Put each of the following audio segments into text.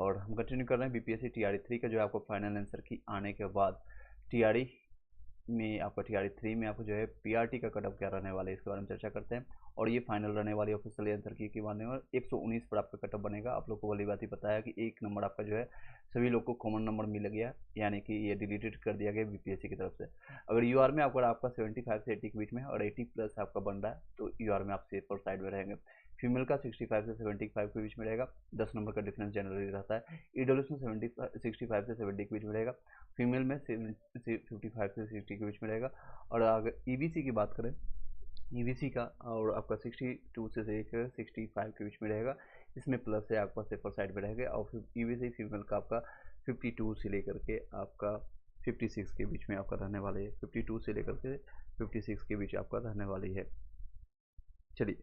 और हम कंटिन्यू कर रहे हैं बीपीएससी टीआरई 3 का जो है आपको फाइनल आंसर की आने के बाद टीआरई में आपका टीआरई 3 में आपको जो है पीआरटी का कटअप क्या रहने वाला है इसके बारे में चर्चा करते हैं। और ये फाइनल रहने वाली ऑफिशियल आंसर की मानने में 119 पर आपका कटअप बनेगा। आप लोग को वाली बात ही पता है कि एक नंबर आपका जो है सभी लोग को कॉमन नंबर मिल गया, यानी कि ये डिलीटेड कर दिया गया बीपीएससी की तरफ से। अगर यूआर में आपका 75 से 80 के बीच में और 80 प्लस आपका बन रहा है तो यूआर में आप सेफ और साइड में रहेंगे। फीमेल का 65 से 75 के बीच में रहेगा, 10 नंबर का डिफरेंस जनरली रहता है। ईडब्ल्यूएस में 65 से 70 के बीच में रहेगा, फीमेल में 55 से 60 के बीच में रहेगा। और अगर ईबीसी की बात करें, ईबीसी का और आपका 62 से लेकर 65 के बीच में रहेगा, इसमें प्लस है आपका सेफर साइड में रहेगा। और ईबीसी फीमेल का आपका 52 से लेकर के आपका 56 के बीच में आपका रहने वाली है, 52 से लेकर के 56 के बीच आपका रहने वाली है। चलिए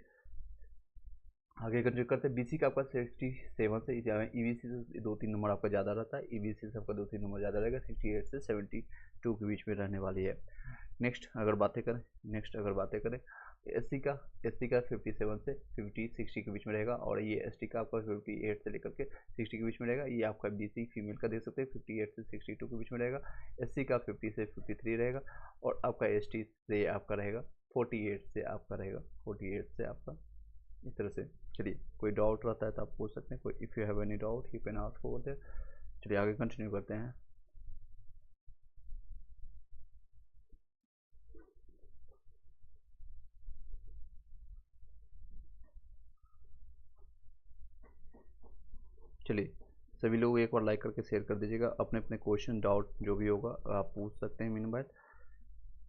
आगे कंटिन्यू करते हैं। बीसी का आपका 67 से ईबीसी से 2-3 नंबर आपका ज़्यादा रहता है, ईबीसी से आपका 2-3 नंबर ज़्यादा रहेगा, 68 से 72 के बीच में रहने वाली है। नेक्स्ट अगर बातें करें एससी का 57 से 60 के बीच में रहेगा। और ये एसटी का आपका 58 से लेकर के 60 के बीच में रहेगा। ये आपका बीसी फीमेल का देख सकते हैं 58 से 62 के बीच में रहेगा। एससी का 50 से 53 रहेगा। और आपका एसटी से आपका रहेगा 48 से आपका रहेगा, 48 से आपका इस तरह से। चलिए कोई डाउट रहता है तो आप पूछ सकते हैं, कोई if you have any doubt you can ask over there. चलिए आगे कंटिन्यू करते हैं। चलिए सभी लोग एक बार लाइक करके शेयर कर दीजिएगा। अपने अपने क्वेश्चन डाउट जो भी होगा आप पूछ सकते हैं। मीनवाइल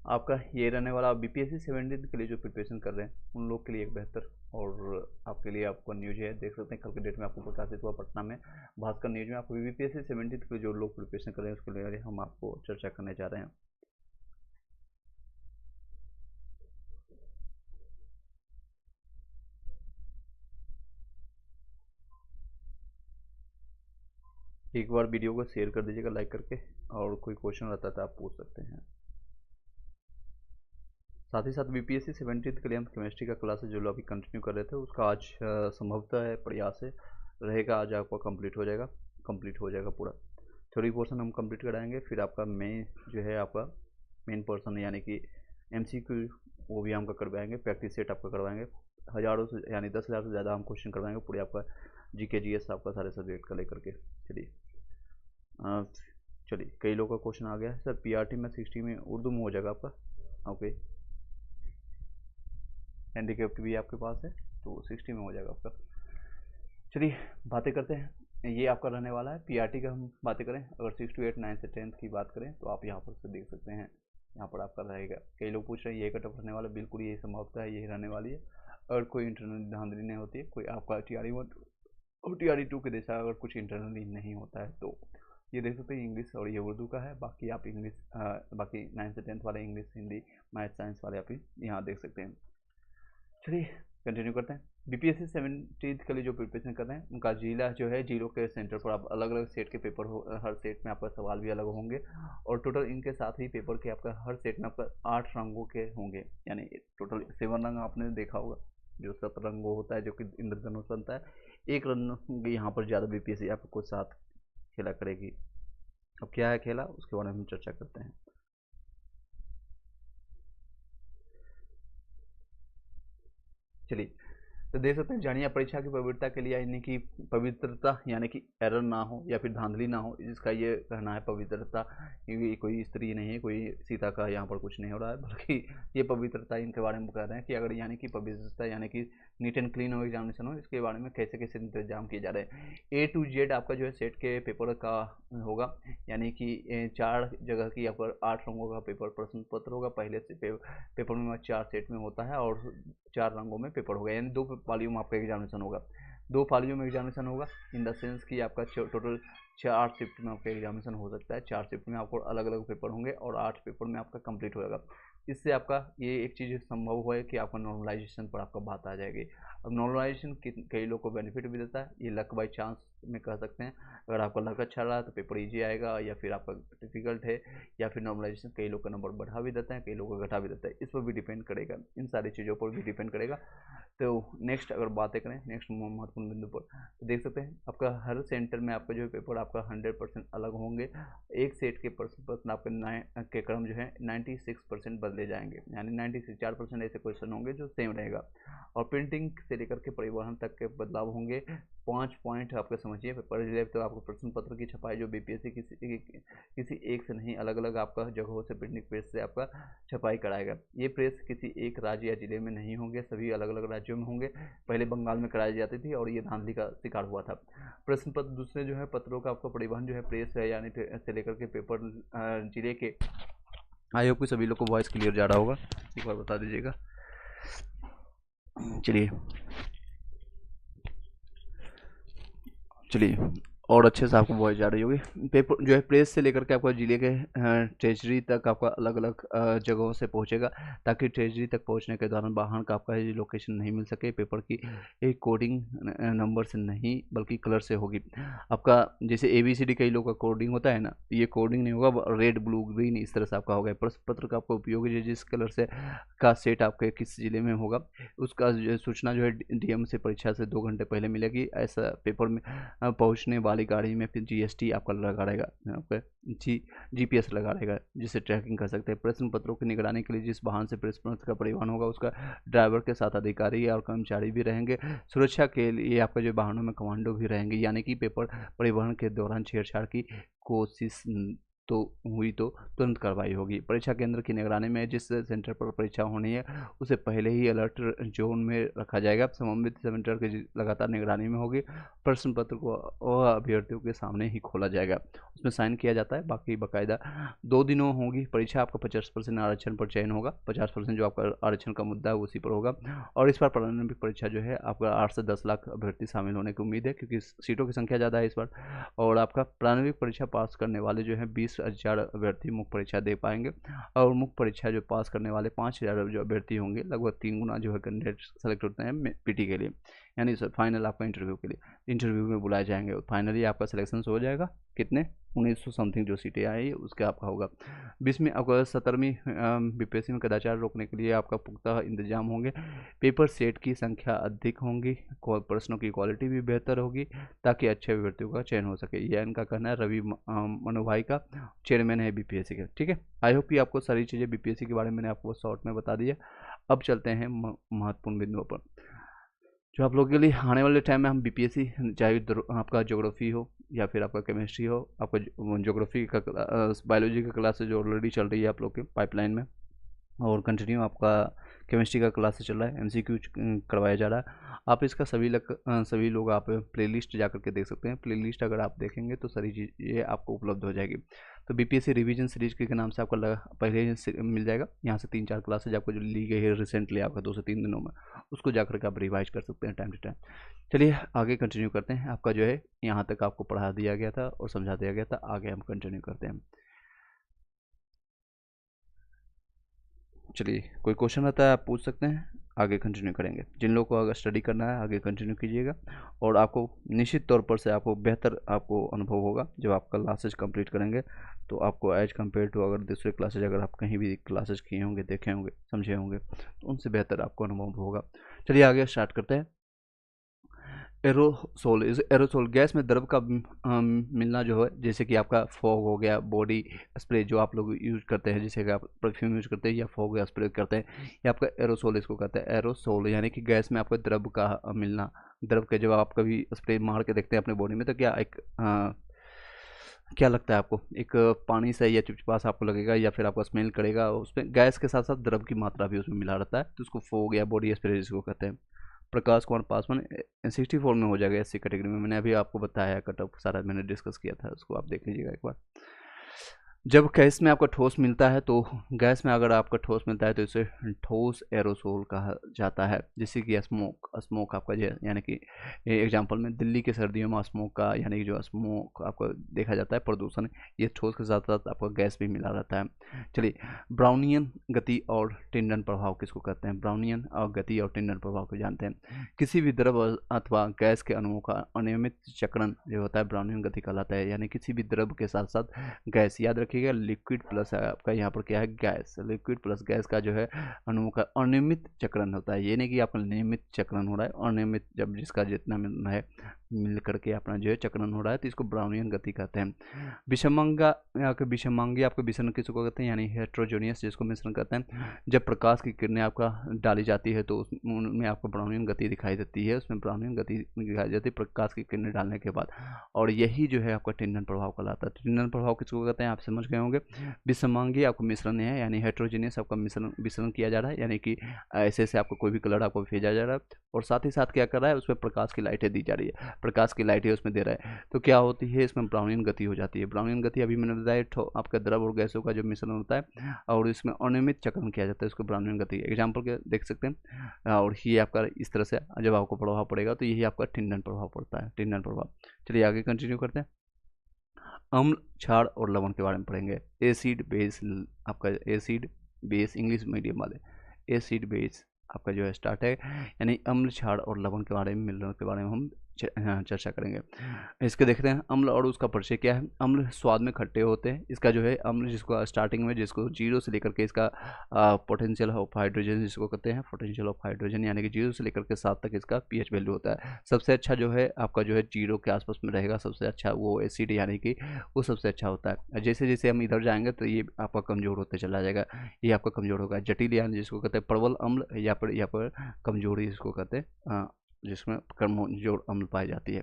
आपका ये रहने वाला बीपीएससी 17 के लिए जो प्रिपरेशन कर रहे हैं उन लोग के लिए एक बेहतर और आपके लिए आपको न्यूज है। देख सकते हैं कल के डेट में आपको प्रकाशित हुआ पटना में भास्कर न्यूज में। आपको बीपीएससी 17 के लिए जो लोग प्रिपरेशन कर रहे हैं उसके लिए हम आपको चर्चा करने जा रहे हैं। एक बार वीडियो को शेयर कर दीजिएगा लाइक करके, और कोई क्वेश्चन रहता है तो आप पूछ सकते हैं। साथ ही साथ बीपीएससी 17 के लिए हम केमिस्ट्री का क्लास है जो लोग अभी कंटिन्यू कर रहे थे उसका आज संभवतः है प्रयास है रहेगा, आज आपका कंप्लीट हो जाएगा पूरा। थ्योरी पोर्शन हम कंप्लीट कराएंगे, फिर आपका मेन जो है आपका मेन पोर्शन यानी कि एमसीक्यू वो भी हम करवाएंगे, प्रैक्टिस सेट आपका करवाएंगे। हज़ारों से यानी 10,000 से ज़्यादा हम क्वेश्चन करवाएंगे पूरे आपका जीके जीएस आपका सारे सब्जेक्ट का लेकर के। चलिए कई लोगों का क्वेश्चन आ गया है सर पीआरटी में 60 में उर्दू में हो जाएगा आपका, ओके। हैंडीकैप्ड भी आपके पास है तो 60 में हो जाएगा आपका। चलिए बातें करते हैं, ये आपका रहने वाला है पीआरटी का। हम बातें करें अगर 6 to 8 9 से 10 की बात करें तो आप यहाँ पर से देख सकते हैं, यहाँ पर आपका रहेगा। कई लोग पूछ रहे हैं ये कटअप रहने वाला, बिल्कुल यही संभवतः है यही रहने वाली है। अगर कोई इंटरनल धांधली नहीं होती है, कोई आपका टीआरई 1 और टीआरई 2 के जैसा अगर कुछ इंटरनली नहीं होता है तो ये देख सकते हैं इंग्लिश और ये उर्दू का है। बाकी आप इंग्लिश बाकी 9 से 10 वाले इंग्लिश हिंदी मैथ साइंस वाले आप यहाँ देख सकते हैं। चलिए कंटिन्यू करते हैं। बीपीएससी 17 के लिए जो प्रिपरेशन कर रहे हैं उनका जिला जो है जीरो के सेंटर पर आप अलग अलग सेट के पेपर हो, हर सेट में आपका सवाल भी अलग होंगे। और टोटल इनके साथ ही पेपर के आपका हर सेट में आपका 8 रंगों के होंगे, यानी टोटल 7 रंग आपने देखा होगा जो 7 रंगों होता है जो कि इंद्रधनुष बनता है। एक रंग यहाँ पर ज़्यादा बीपीएससी आपको साथ खेला करेगी। अब क्या है खेला उसके बारे में हम चर्चा करते हैं। चलिए तो देख सकते हैं जानिए परीक्षा की पवित्रता के लिए यानी कि पवित्रता यानी कि एरर ना हो या फिर धांधली ना हो, जिसका ये कहना है पवित्रता। क्योंकि कोई स्त्री नहीं है, कोई सीता का यहाँ पर कुछ नहीं हो रहा है, बल्कि ये पवित्रता इनके बारे में कह रहे हैं कि अगर यानी कि पवित्रता यानी कि नीट एंड क्लीन हो एग्जामिनेशन हो, इसके बारे में कैसे कैसे इंतजाम किए जा रहे हैं। A to Z आपका जो है सेट के पेपर का होगा, यानी कि 4 जगह की आपका 8 रंगों का पेपर प्रश्न पत्र होगा। पहले से पेपर में 4 सेट में होता है और 4 रंगों में पेपर होगा, यानी 2 पालियों में आपका एग्जामिनेशन होगा। 2 पालियों में एग्जामिनेशन होगा इन द सेंस कि आपका टोटल 4 शिफ्ट में आपका एग्जामिनेशन हो सकता है। 4 शिफ्ट में आपको अलग अलग पेपर होंगे और 8 पेपर में आपका कंप्लीट होगा। इससे आपका ये एक चीज़ संभव हुआ है कि आपका नॉर्मलाइजेशन पर आपका बात आ जाएगी। अब नॉर्मलाइजेशन कई लोग को बेनिफिट भी देता है, ये लक बाई चांस में कह सकते हैं। अगर आपका लक अच्छा रहा तो पेपर ईजी आएगा, या फिर आपका डिफिकल्ट है, या फिर नॉर्मलाइजेशन कई लोग का नंबर बढ़ा भी देते हैं, कई लोग का घटा भी देता है, इस पर भी डिपेंड करेगा, इन सारी चीज़ों पर भी डिपेंड करेगा। तो नेक्स्ट अगर बातें करें नेक्स्ट महत्वपूर्ण बिंदु पर, तो देख सकते हैं आपका हर सेंटर में आपका जो है पेपर आपका 100% अलग होंगे। एक सेट के प्रश्न आपके के क्रम जो है 96% बदले जाएंगे, यानी 94% ऐसे क्वेश्चन होंगे जो सेम रहेगा। और प्रिंटिंग से लेकर के परिवहन तक के बदलाव होंगे। 5 पॉइंट आपका समझिए, पेपर तो आपको प्रश्न पत्र की छपाई जो बीपीएससी किसी एक से नहीं, अलग अलग आपका जगहों से प्रिंटिंग प्रेस से आपका छपाई कराएगा। ये प्रेस किसी एक राज्य या जिले में नहीं होंगे, सभी अलग अलग राज्यों में होंगे। पहले बंगाल में कराई जाती थी और ये धांधली का शिकार हुआ था। प्रश्न पत्र दूसरे जो है पत्रों का आपका परिवहन जो है प्रेस है, यानी से लेकर के पेपर जिले के। आई होप कि सभी लोग को वॉइस क्लियर जा रहा होगा, एक बार बता दीजिएगा। चलिए और अच्छे से आपको वॉइस जा रही होगी। पेपर जो है प्रेस से लेकर के आपका जिले के ट्रेजरी तक आपका अलग अलग जगहों से पहुंचेगा, ताकि ट्रेजरी तक पहुंचने के दौरान वाहन का आपका लोकेशन नहीं मिल सके। पेपर की एक कोडिंग नंबर से नहीं बल्कि कलर से होगी। आपका जैसे ABCD कई लोग का कोडिंग होता है ना, ये कोडिंग नहीं होगा, रेड ब्लू ग्रीन इस तरह से आपका होगा। प्रश्न पत्र का आपका उपयोग जिस कलर से का सेट आपके किस जिले में होगा उसका सूचना जो है DM से परीक्षा से 2 घंटे पहले मिलेगी। ऐसा पेपर में पहुंचने वाली गाड़ी में फिर GST आपका लगा रहेगा, आपका GPS लगा रहेगा, जिससे ट्रैकिंग कर सकते हैं। प्रश्न पत्रों की निगरानी के लिए जिस वाहन से प्रश्न पत्र का परिवहन होगा उसका ड्राइवर के साथ अधिकारी और कर्मचारी भी रहेंगे। सुरक्षा के लिए आपका जो वाहनों में कमांडो भी रहेंगे, यानी कि पेपर परिवहन के दौरान छेड़छाड़ की कोशिश तो हुई तो तुरंत कार्रवाई होगी। परीक्षा केंद्र की निगरानी में जिस सेंटर पर परीक्षा होनी है उसे पहले ही अलर्ट जोन में रखा जाएगा। संबंधित सेंटर की लगातार निगरानी में होगी। प्रश्न पत्र को अभ्यर्थियों के सामने ही खोला जाएगा, उसमें साइन किया जाता है। बाकी बाकायदा 2 दिनों होगी परीक्षा। आपका 50% आरक्षण पर चयन होगा, 50% जो आपका आरक्षण का मुद्दा है उसी पर होगा। और इस बार प्रारंभिक परीक्षा जो है आपका 8 से 10 लाख अभ्यर्थी शामिल होने की उम्मीद है, क्योंकि सीटों की संख्या ज़्यादा है इस बार। और आपका प्रारंभिक परीक्षा पास करने वाले जो है 20,000 अभ्यर्थी मुख्य परीक्षा दे पाएंगे। और मुख्य परीक्षा जो पास करने वाले 5,000 जो अभ्यर्थी होंगे, लगभग 3 गुना जो है कैंडिडेट सेलेक्ट होते हैं PT के लिए, यानी फाइनल आपका इंटरव्यू के लिए इंटरव्यू में बुलाए जाएंगे। और फाइनली आपका सिलेक्शन हो जाएगा। कितने 1900 समथिंग जो सीटें आई उसका आपका होगा। 20वीं आपका 17वीं BPSC में कदाचार रोकने के लिए आपका पुख्ता इंतजाम होंगे। पेपर सेट की संख्या अधिक होंगी, प्रश्नों की क्वालिटी भी बेहतर होगी, ताकि अच्छे अभ्यर्थियों का चयन हो सके। यह इनका कहना है। रवि मनोभाई का चेयरमैन है BPSC के। ठीक है, आई होप कि आपको सारी चीज़ें BPSC के बारे में मैंने आपको शॉर्ट में बता दिया। अब चलते हैं महत्वपूर्ण बिंदुओं पर जो आप लोगों के लिए आने वाले टाइम में हम BPSC, चाहे आपका ज्योग्राफी हो या फिर आपका केमिस्ट्री हो, आपका ज्योग्राफी का बायोलॉजी का क्लासेज जो ऑलरेडी चल रही है आप लोग के पाइपलाइन में, और कंटिन्यू आपका केमिस्ट्री का क्लास चल रहा है, MCQ करवाया जा रहा है। आप इसका सभी लोग आप प्लेलिस्ट जा करके देख सकते हैं। प्लेलिस्ट अगर आप देखेंगे तो सारी चीज़ें आपको उपलब्ध हो जाएगी। तो BPSC रिवीजन सीरीज के नाम से आपको पहले ही मिल जाएगा। यहाँ से 3-4 क्लासेज आपको जो ली गई है रिसेंटली आपका 2 से 3 दिनों में, उसको जा करके आप रिवाइज कर सकते हैं टाइम टू टाइम। चलिए आगे कंटिन्यू करते हैं। आपका जो है यहाँ तक आपको पढ़ा दिया गया था और समझा दिया गया था, आगे हम कंटिन्यू करते हैं। चलिए कोई क्वेश्चन रहता है आप पूछ सकते हैं, आगे कंटिन्यू करेंगे। जिन लोगों को अगर स्टडी करना है आगे कंटिन्यू कीजिएगा, और आपको निश्चित तौर पर से आपको बेहतर आपको अनुभव होगा जब आप क्लासेज कंप्लीट करेंगे। तो आपको एज कम्पेयर टू अगर दूसरे क्लासेज अगर आप कहीं भी क्लासेज किए होंगे, देखे होंगे, समझे होंगे, तो उनसे बेहतर आपको अनुभव होगा। चलिए आगे स्टार्ट करते हैं। एरोसोल गैस में द्रव का मिलना जो है, जैसे कि आपका फॉग हो गया, बॉडी स्प्रे जो आप लोग यूज करते हैं, जैसे कि आप परफ्यूम यूज करते हैं या फॉग या स्प्रे करते हैं, ये आपका एरोसोल इसको कहते हैं। एरोसोल यानी कि गैस में आपका द्रव का मिलना। द्रव के जब आप कभी स्प्रे मार के देखते हैं अपने बॉडी में, तो क्या लगता है आपको? एक पानी से या चिपचिपा सा आपको लगेगा, या फिर आपको स्मेल करेगा। उसमें गैस के साथ साथ द्रव की मात्रा भी उसमें मिला रहता है, तो उसको फॉग या बॉडी स्प्रे जिसको कहते हैं। प्रकाश कुमार पासवान 64 में हो जाएगा SC कैटेगरी में। मैंने अभी आपको बताया कट ऑफ सारा मैंने डिस्कस किया था, उसको आप देख लीजिएगा एक बार। जब गैस में आपका ठोस मिलता है तो गैस में अगर आपका ठोस मिलता है तो इसे ठोस एरोसोल कहा जाता है, जैसे कि स्मोक स्मोक आपका जो यानी कि एग्जांपल में दिल्ली के सर्दियों में स्मोक का यानी कि जो स्मोक आपको देखा जाता है प्रदूषण, ये ठोस के साथ साथ आपका गैस भी मिला रहता है। चलिए, ब्राउनियन गति और टिंडन प्रभाव किसको कहते हैं? ब्राउनियन और गति और टिंडन प्रभाव को जानते हैं। किसी भी द्रव अथवा गैस के अणुओं का अनियमित चक्रण जो होता है ब्राउनियन गति कहलाता है, यानी किसी भी द्रव के साथ साथ गैस, याद रखिएगा लिक्विड प्लस आपका यहाँ पर क्या है गैस, लिक्विड प्लस गैस का जो है अणुओं का अनियमित चक्रण होता है, ये नहीं कि आपका नियमित चक्रण हो रहा है, अनियमित जब जिसका जितना मिलना है मिल करके अपना जो है चक्रण हो रहा है तो इसको ब्राउनियन गति कहते हैं। विषमांगी आपका विसरण किसको कहते हैं? यानी हेट्रोजेनियस जिसको मिश्रण कहते हैं। जब प्रकाश की किरणें आपका डाली जाती है तो उनमें आपको ब्राउनियन गति दिखाई देती है, उसमें ब्राउनियन गति दिखाई देती है प्रकाश की किरणें डालने के बाद, और यही जो है आपका टिंडन प्रभाव कहलाता है। टिंडन प्रभाव किसको कहते हैं आप समझ गए होंगे। विषमांगी आपको मिश्रण है, यानी हेट्रोजेनियस आपका मिश्रण किया जा रहा है, यानी कि ऐसे ऐसे आपको कोई भी कलर आपको भेजा जा रहा है और साथ ही साथ क्या कर रहा है उसमें प्रकाश की लाइटें दी जा रही है, प्रकाश की लाइटें उसमें दे रहा है, तो क्या होती है इसमें ब्राउनियन गति हो जाती है। ब्राउनियन गति अभी मैंने बताया आपका द्रव और गैसों का जो मिश्रण होता है और इसमें अनियमित चक्रण किया जाता है, इसको ब्राउनियन गति एग्जाम्पल के देख सकते हैं। और ये आपका इस तरह से जब आपको प्रभाव पड़ेगा तो यही आपका टिंडन प्रभाव पड़ता है, टिंडन प्रभाव। चलिए आगे कंटिन्यू करते हैं। अम्ल, क्षार और लवण के बारे में पढ़ेंगे। एसिड बेस आपका एसिड बेस इंग्लिश मीडियम वाले एसिड बेस आपका जो है स्टार्ट है, यानी अम्ल, क्षार और लवण के बारे में मिलने के बारे में हम चर्चा करेंगे। इसके देखते हैं अम्ल और उसका परिचय क्या है। अम्ल स्वाद में खट्टे होते हैं, इसका जो है अम्ल जिसको स्टार्टिंग में जिसको 0 से लेकर के इसका पोटेंशियल ऑफ हाइड्रोजन जिसको कहते हैं पोटेंशियल ऑफ हाइड्रोजन, यानी कि 0 से लेकर के 7 तक इसका पीएच वैल्यू होता है। सबसे अच्छा जो है आपका जो है 0 के आसपास में रहेगा, सबसे अच्छा वो एसिड यानी कि वो सबसे अच्छा होता है। जैसे जैसे हम इधर जाएंगे तो ये आपका कमज़ोर होते चला जाएगा, ये आपका कमज़ोर होगा। जटिल यानी जिसको कहते हैं प्रबल अम्ल, या पर कमजोरी जिसको कहते हैं जिसमें कमजोर अम्ल पाई जाती है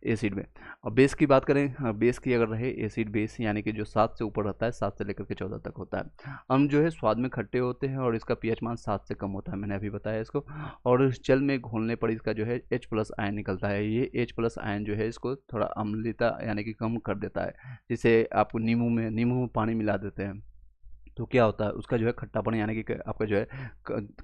एसिड में। और बेस की बात करें, बेस की अगर रहे एसिड बेस यानी कि जो 7 से ऊपर रहता है, 7 से लेकर के 14 तक होता है। अम्ल जो है स्वाद में खट्टे होते हैं और इसका पीएच मान 7 से कम होता है, मैंने अभी बताया इसको। और जल में घोलने पर इसका जो है H+ आयन निकलता है, ये H+ आयन जो है इसको थोड़ा अम्लता यानी कि कम कर देता है। जैसे आप नींबू में पानी मिला देते हैं तो क्या होता है उसका जो है खट्टापन यानी कि आपका जो है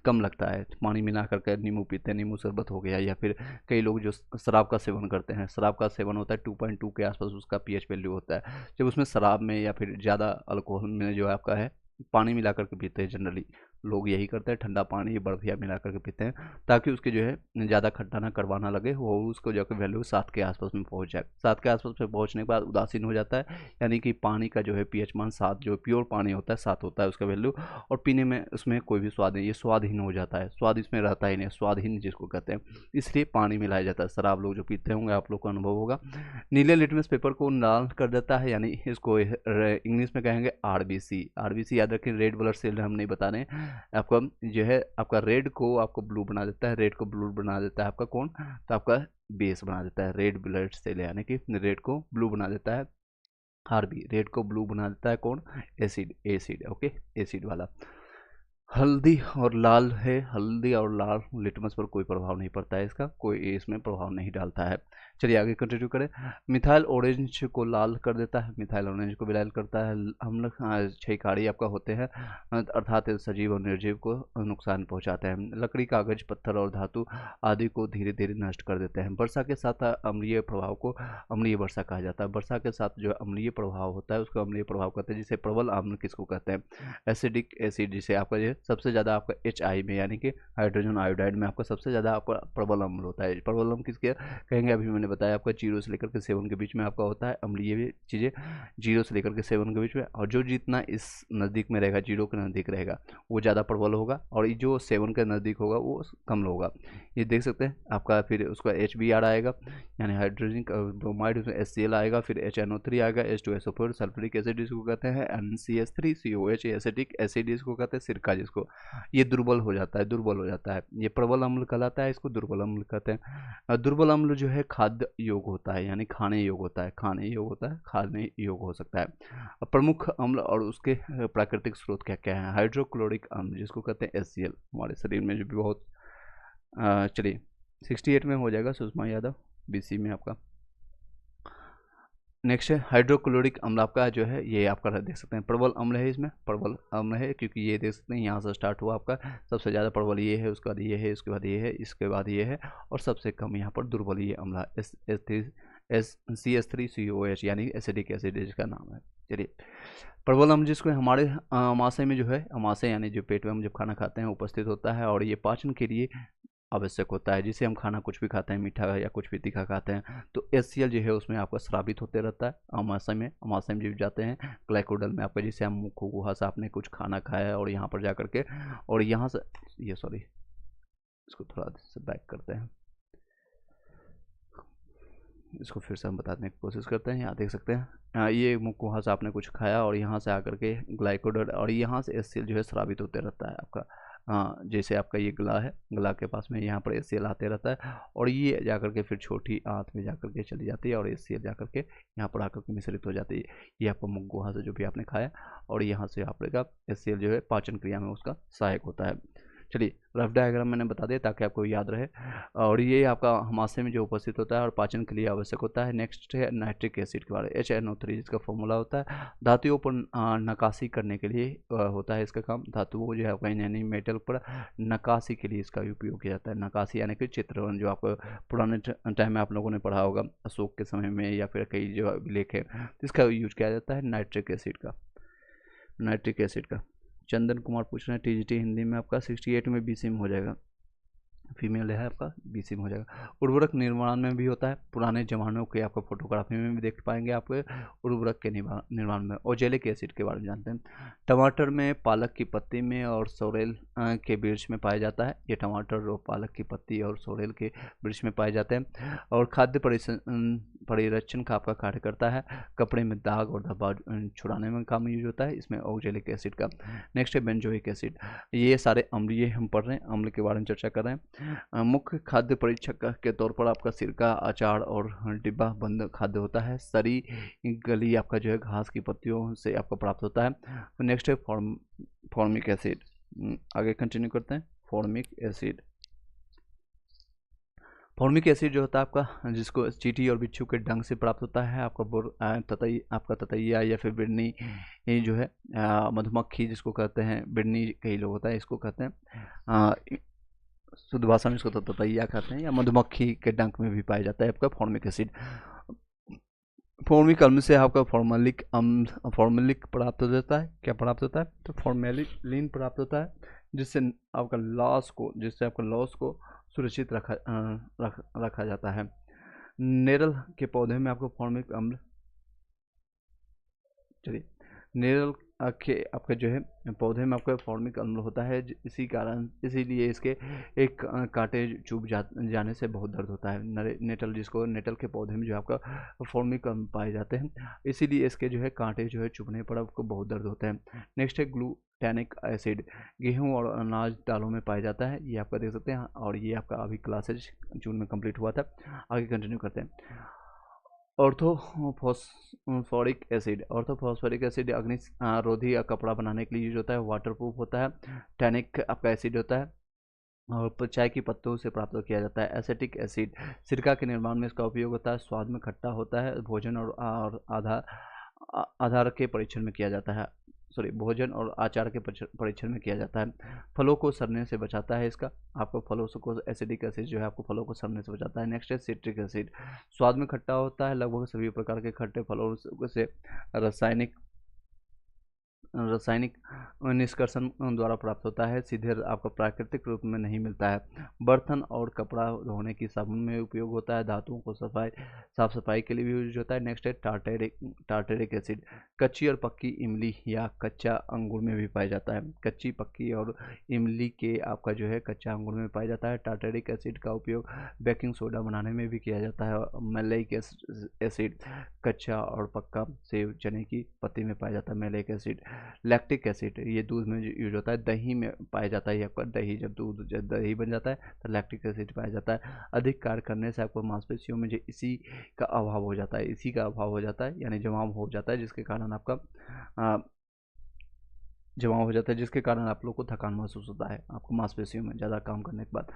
कम लगता है। पानी मिला करके नींबू पीते हैं, नींबू शरबत हो गया, या फिर कई लोग जो शराब का सेवन करते हैं, शराब का सेवन होता है 2.2 के आसपास उसका पीएच वैल्यू होता है। जब उसमें शराब में या फिर ज़्यादा अल्कोहल में जो है आपका है पानी मिला करके पीते हैं, जनरली लोग यही करते हैं, ठंडा पानी बर्फिया मिला करके पीते हैं ताकि उसके जो है ज़्यादा खट्टा ना करवाना लगे, वो उसको जो है वैल्यू 7 के आसपास में पहुंच जाए। 7 के आसपास में पहुंचने के बाद उदासीन हो जाता है, यानी कि पानी का जो है पीएच मान 7 जो प्योर पानी होता है 7 होता है उसका वैल्यू, और पीने में उसमें कोई भी स्वाद नहीं, ये स्वादहीन हो जाता है, स्वाद इसमें रहता ही नहीं, स्वादहीन जिसको कहते हैं, इसलिए पानी मिलाया जाता है। शराब लोग जो पीते होंगे आप लोग को अनुभव होगा। नीले लिटमस पेपर को लाल कर देता है, यानी इसको इंग्लिश में कहेंगे आरबीसी। आरबीसी याद रखें, रेड ब्लड सेल हम नहीं बता रहे, आपका जो है आपका रेड को आपको ब्लू बना देता है, रेड को ब्लू बना देता है आपका कौन, तो आपका बेस बना देता है रेड ब्लड सेल, यानी कि रेड को ब्लू बना देता है आरबी, रेड को ब्लू बना देता है कौन, एसिड, एसिड ओके, एसिड वाला। हल्दी और लाल है, हल्दी और लाल लिटमस पर कोई प्रभाव नहीं पड़ता है, इसका कोई इसमें प्रभाव नहीं डालता है। चलिए आगे कंटिन्यू करें। मिथाइल ऑरेंज को लाल कर देता है, मिथाइल ऑरेंज को भी लाल करता है। हम लोग क्षयकारी आपका होते हैं, अर्थात सजीव और निर्जीव को नुकसान पहुंचाते हैं। लकड़ी, कागज, पत्थर और धातु आदि को धीरे धीरे नष्ट कर देते हैं। वर्षा के साथ अम्लीय प्रभाव को अम्लीय वर्षा कहा जाता है। वर्षा के साथ जो अम्लीय प्रभाव होता है उसको अम्लीय प्रभाव कहते हैं। जिसे प्रबल अम्ल किसको कहते हैं, एसिडिक एसिड, जिसे आपका जो सबसे ज़्यादा आपका HI में यानी कि हाइड्रोजन आयोडाइड में आपका सबसे ज़्यादा आपका प्रबल अम्ल होता है। प्रबल अम्ल किसके कहेंगे, अभी मैंने बताया आपका 0 से लेकर के 7 के बीच में आपका होता है अम्लीय भी चीज़ें, 0 से लेकर के 7 के बीच में, और जो जितना इस नज़दीक में रहेगा 0 के नज़दीक रहेगा वो ज़्यादा प्रबल होगा, और जो 7 के नज़दीक होगा वो कम होगा। ये देख सकते हैं आपका, फिर उसका HBr आएगा यानी हाइड्रोजन ब्रोमाइड, उसमें HCl आएगा, फिर HNO3 आएगा, H2SO4 सल्फ्यूरिक एसिड जिसको कहते हैं, NCS3COH एसिटिक एसिड जिसको कहते हैं, सिरका जिसको, ये दुर्बल हो जाता है, दुर्बल हो जाता है, ये प्रबल अम्ल कहलाता है, इसको दुर्बल अम्ल कहते हैं। दुर्बल अम्ल जो है खाद्य योग होता है, यानी खाने योग होता है, खाने योग होता है, खाने योग हो सकता है। प्रमुख अम्ल और उसके प्राकृतिक स्रोत क्या क्या है, हाइड्रोक्लोरिक अम्ल जिसको कहते हैं HCl, हमारे शरीर में जो भी बहुत चलिए 68 में हो जाएगा सुषमा यादव, BC में आपका। नेक्स्ट है हाइड्रोक्लोरिक अम्ल, आपका जो है ये आपका देख सकते हैं प्रबल अम्ल है, इसमें प्रबल अम्ल है क्योंकि ये देख सकते हैं यहाँ से स्टार्ट हुआ आपका, सबसे ज़्यादा प्रबल ये है, उसके बाद ये है, उसके बाद ये है, इसके बाद ये है, और सबसे कम यहाँ पर दुर्बल ये अम्ल है CH3COH यानी एसिडिक एसिड इसका नाम है। चलिए प्रबल अम्ल जिसको हमारे अमाशय में जो है, अमाशय यानी जो पेट में हम जब खाना खाते हैं उपस्थित होता है, और ये पाचन के लिए आवश्यक होता है। जिसे हम खाना कुछ भी खाते हैं, मीठा या कुछ भी तीखा खाते हैं, तो HCl जो है उसमें आपका स्रावित होते रहता है अमाशय में जब जाते हैं ग्लाइकोडल में आपका, जिसे हम मुख गुहा से आपने कुछ खाना खाया है और यहाँ पर जा करके, और यहाँ से ये सॉरी इसको थोड़ा से बैक करते हैं, इसको फिर से हम बताने की कोशिश करते हैं। यहाँ देख सकते हैं ये मुख वहाँ से आपने कुछ खाया और यहाँ से आकर के ग्लाइकोडल और यहाँ से HCl जो है स्रावित होते रहता है आपका। जैसे आपका ये गला है, गला के पास में यहाँ पर HCl आते रहता है, और ये जाकर के फिर छोटी आंत में जाकर के चली जाती है, और HCl जाकर के यहाँ पर आकर के मिश्रित हो जाती है। ये आपका मुख गुहा से जो भी आपने खाया, और यहाँ से आपका HCl जो है पाचन क्रिया में उसका सहायक होता है। चलिए रफ डायग्राम मैंने बता दिया ताकि आपको याद रहे, और ये आपका हमाशय में जो उपस्थित होता है और पाचन के लिए आवश्यक होता है। नेक्स्ट है नाइट्रिक एसिड के बारे में, HNO3 जिसका फॉर्मूला होता है, धातुओं पर नक्काशी करने के लिए होता है इसका काम। धातुओं जो है आपका यानी मेटल पर नक्काशी के लिए इसका उपयोग किया जाता है। नक्काशी यानी कि चित्रण, जो आपको पुराने टाइम में आप लोगों ने पढ़ा होगा अशोक के समय में, या फिर कई जो अभिलेख है, इसका यूज किया जाता है नाइट्रिक एसिड का। चंदन कुमार पूछ रहे हैं TGT हिंदी में आपका 68 में BCM हो जाएगा, फीमेल है आपका BCM हो जाएगा। उर्वरक निर्माण में भी होता है, पुराने जमानों के आपको फोटोग्राफी में भी देख पाएंगे आप उर्वरक के निर्माण में। ओजेलिक एसिड के बारे में जानते हैं, टमाटर में, पालक की पत्ती में और सोरेल के वृक्ष में पाया जाता है। ये टमाटर और पालक की पत्ती और सोरेल के वृक्ष में पाए जाते हैं, और खाद्य परिरक्षण का आपका कार्य करता है। कपड़े में दाग और धब्बा छुड़ाने में काम यूज होता है इसमें ओजेलिक एसिड का। नेक्स्ट है बेंजोइक एसिड, ये सारे अम्ल ये हम पढ़ रहे हैं, अम्ल के बारे में चर्चा कर रहे हैं। मुख्य खाद्य परीक्षक के तौर पर आपका सिरका, अचार और डिब्बा बंद खाद्य होता है। सरी गली आपका जो है घास की पत्तियों से आपको प्राप्त होता है। नेक्स्ट है फॉर्मिक एसिड, आगे कंटिन्यू करते हैं। फॉर्मिक एसिड जो होता है आपका, जिसको चींटी और बिच्छू के डंक से प्राप्त होता है। आपका ततैया या फिर बिरनी, ये जो है मधुमक्खी जिसको कहते हैं, बिरनी कई लोग होता है इसको कहते हैं, शुद्ध भाषा में इसको ततैया कहते हैं, या मधुमक्खी के डंक में भी पाया जाता है आपका फॉर्मिक एसिड। फॉर्मिक अम्ल से आपका फॉर्मेलिक प्राप्त हो जाता है। क्या प्राप्त होता है? तो फॉर्मेलिन प्राप्त होता है, जिससे आपका लॉस को सुरक्षित रखा जाता है। नेरल के पौधे में आपको फॉर्मिक अम्ल, चलिए नेरल के आपका जो है पौधे में आपका फॉर्मिक अम्ल होता है, इसीलिए इसके एक कांटे चुभ जाने से बहुत दर्द होता है। नेटल के पौधे में जो आपका फॉर्मिक अम्ल पाए जाते हैं, इसीलिए इसके जो है कांटे जो है चुभने पर आपको बहुत दर्द होता है। नेक्स्ट है ग्लूटानिक एसिड, गेहूं और अनाज दालों में पाया जाता है, ये आपका देख सकते हैं, और ये आपका अभी क्लासेज जून में कंप्लीट हुआ था। आगे कंटिन्यू करते हैं। ऑर्थोफॉस्फोरिक एसिड अग्नि रोधी कपड़ा बनाने के लिए यूज होता है, वाटरप्रूफ होता है। टैनिक आपका एसिड होता है, और चाय की पत्तों से प्राप्त किया जाता है। एसिटिक एसिड सिरका के निर्माण में इसका उपयोग होता है, स्वाद में खट्टा होता है। भोजन और आधार के परीक्षण में किया जाता है, भोजन और आचार के परीक्षण में किया जाता है। फलों को सड़ने से बचाता है इसका, आपको फलों को एसिडिक एसिड जो है आपको फलों को सड़ने से बचाता है। नेक्स्ट है सिट्रिक एसिड, स्वाद में खट्टा होता है। लगभग सभी प्रकार के खट्टे फलों से रासायनिक निष्कर्षण द्वारा प्राप्त होता है, सीधे आपका प्राकृतिक रूप में नहीं मिलता है। बर्तन और कपड़ा धोने की साबुन में उपयोग होता है। धातुओं को साफ सफाई के लिए भी यूज होता है। नेक्स्ट है टार्टेरिक एसिड, कच्ची और पक्की इमली या कच्चा अंगूर में भी पाया जाता है। कच्ची, पक्की और इमली के आपका जो है कच्चा अंगूर में पाया जाता है। टार्टेरिक एसिड का उपयोग बेकिंग सोडा बनाने में भी किया जाता है। मैलेइक एसिड, कच्चा और पक्का सेब, चने की पत्ती में पाया जाता है मैलेइक एसिड। लैक्टिक एसिड, ये दूध में यूज होता है, दही में पाया जब दही बन जाता है तो लैक्टिक एसिड पाया जाता है। अधिक कार्य करने से आपको मांसपेशियों में जो इसी का अभाव हो जाता है, यानी जमाव हो जाता है, जिसके कारण आपका जमा हो जाता है, जिसके कारण आप लोग को थकान महसूस होता है आपको मांसपेशियों में ज़्यादा काम करने के बाद।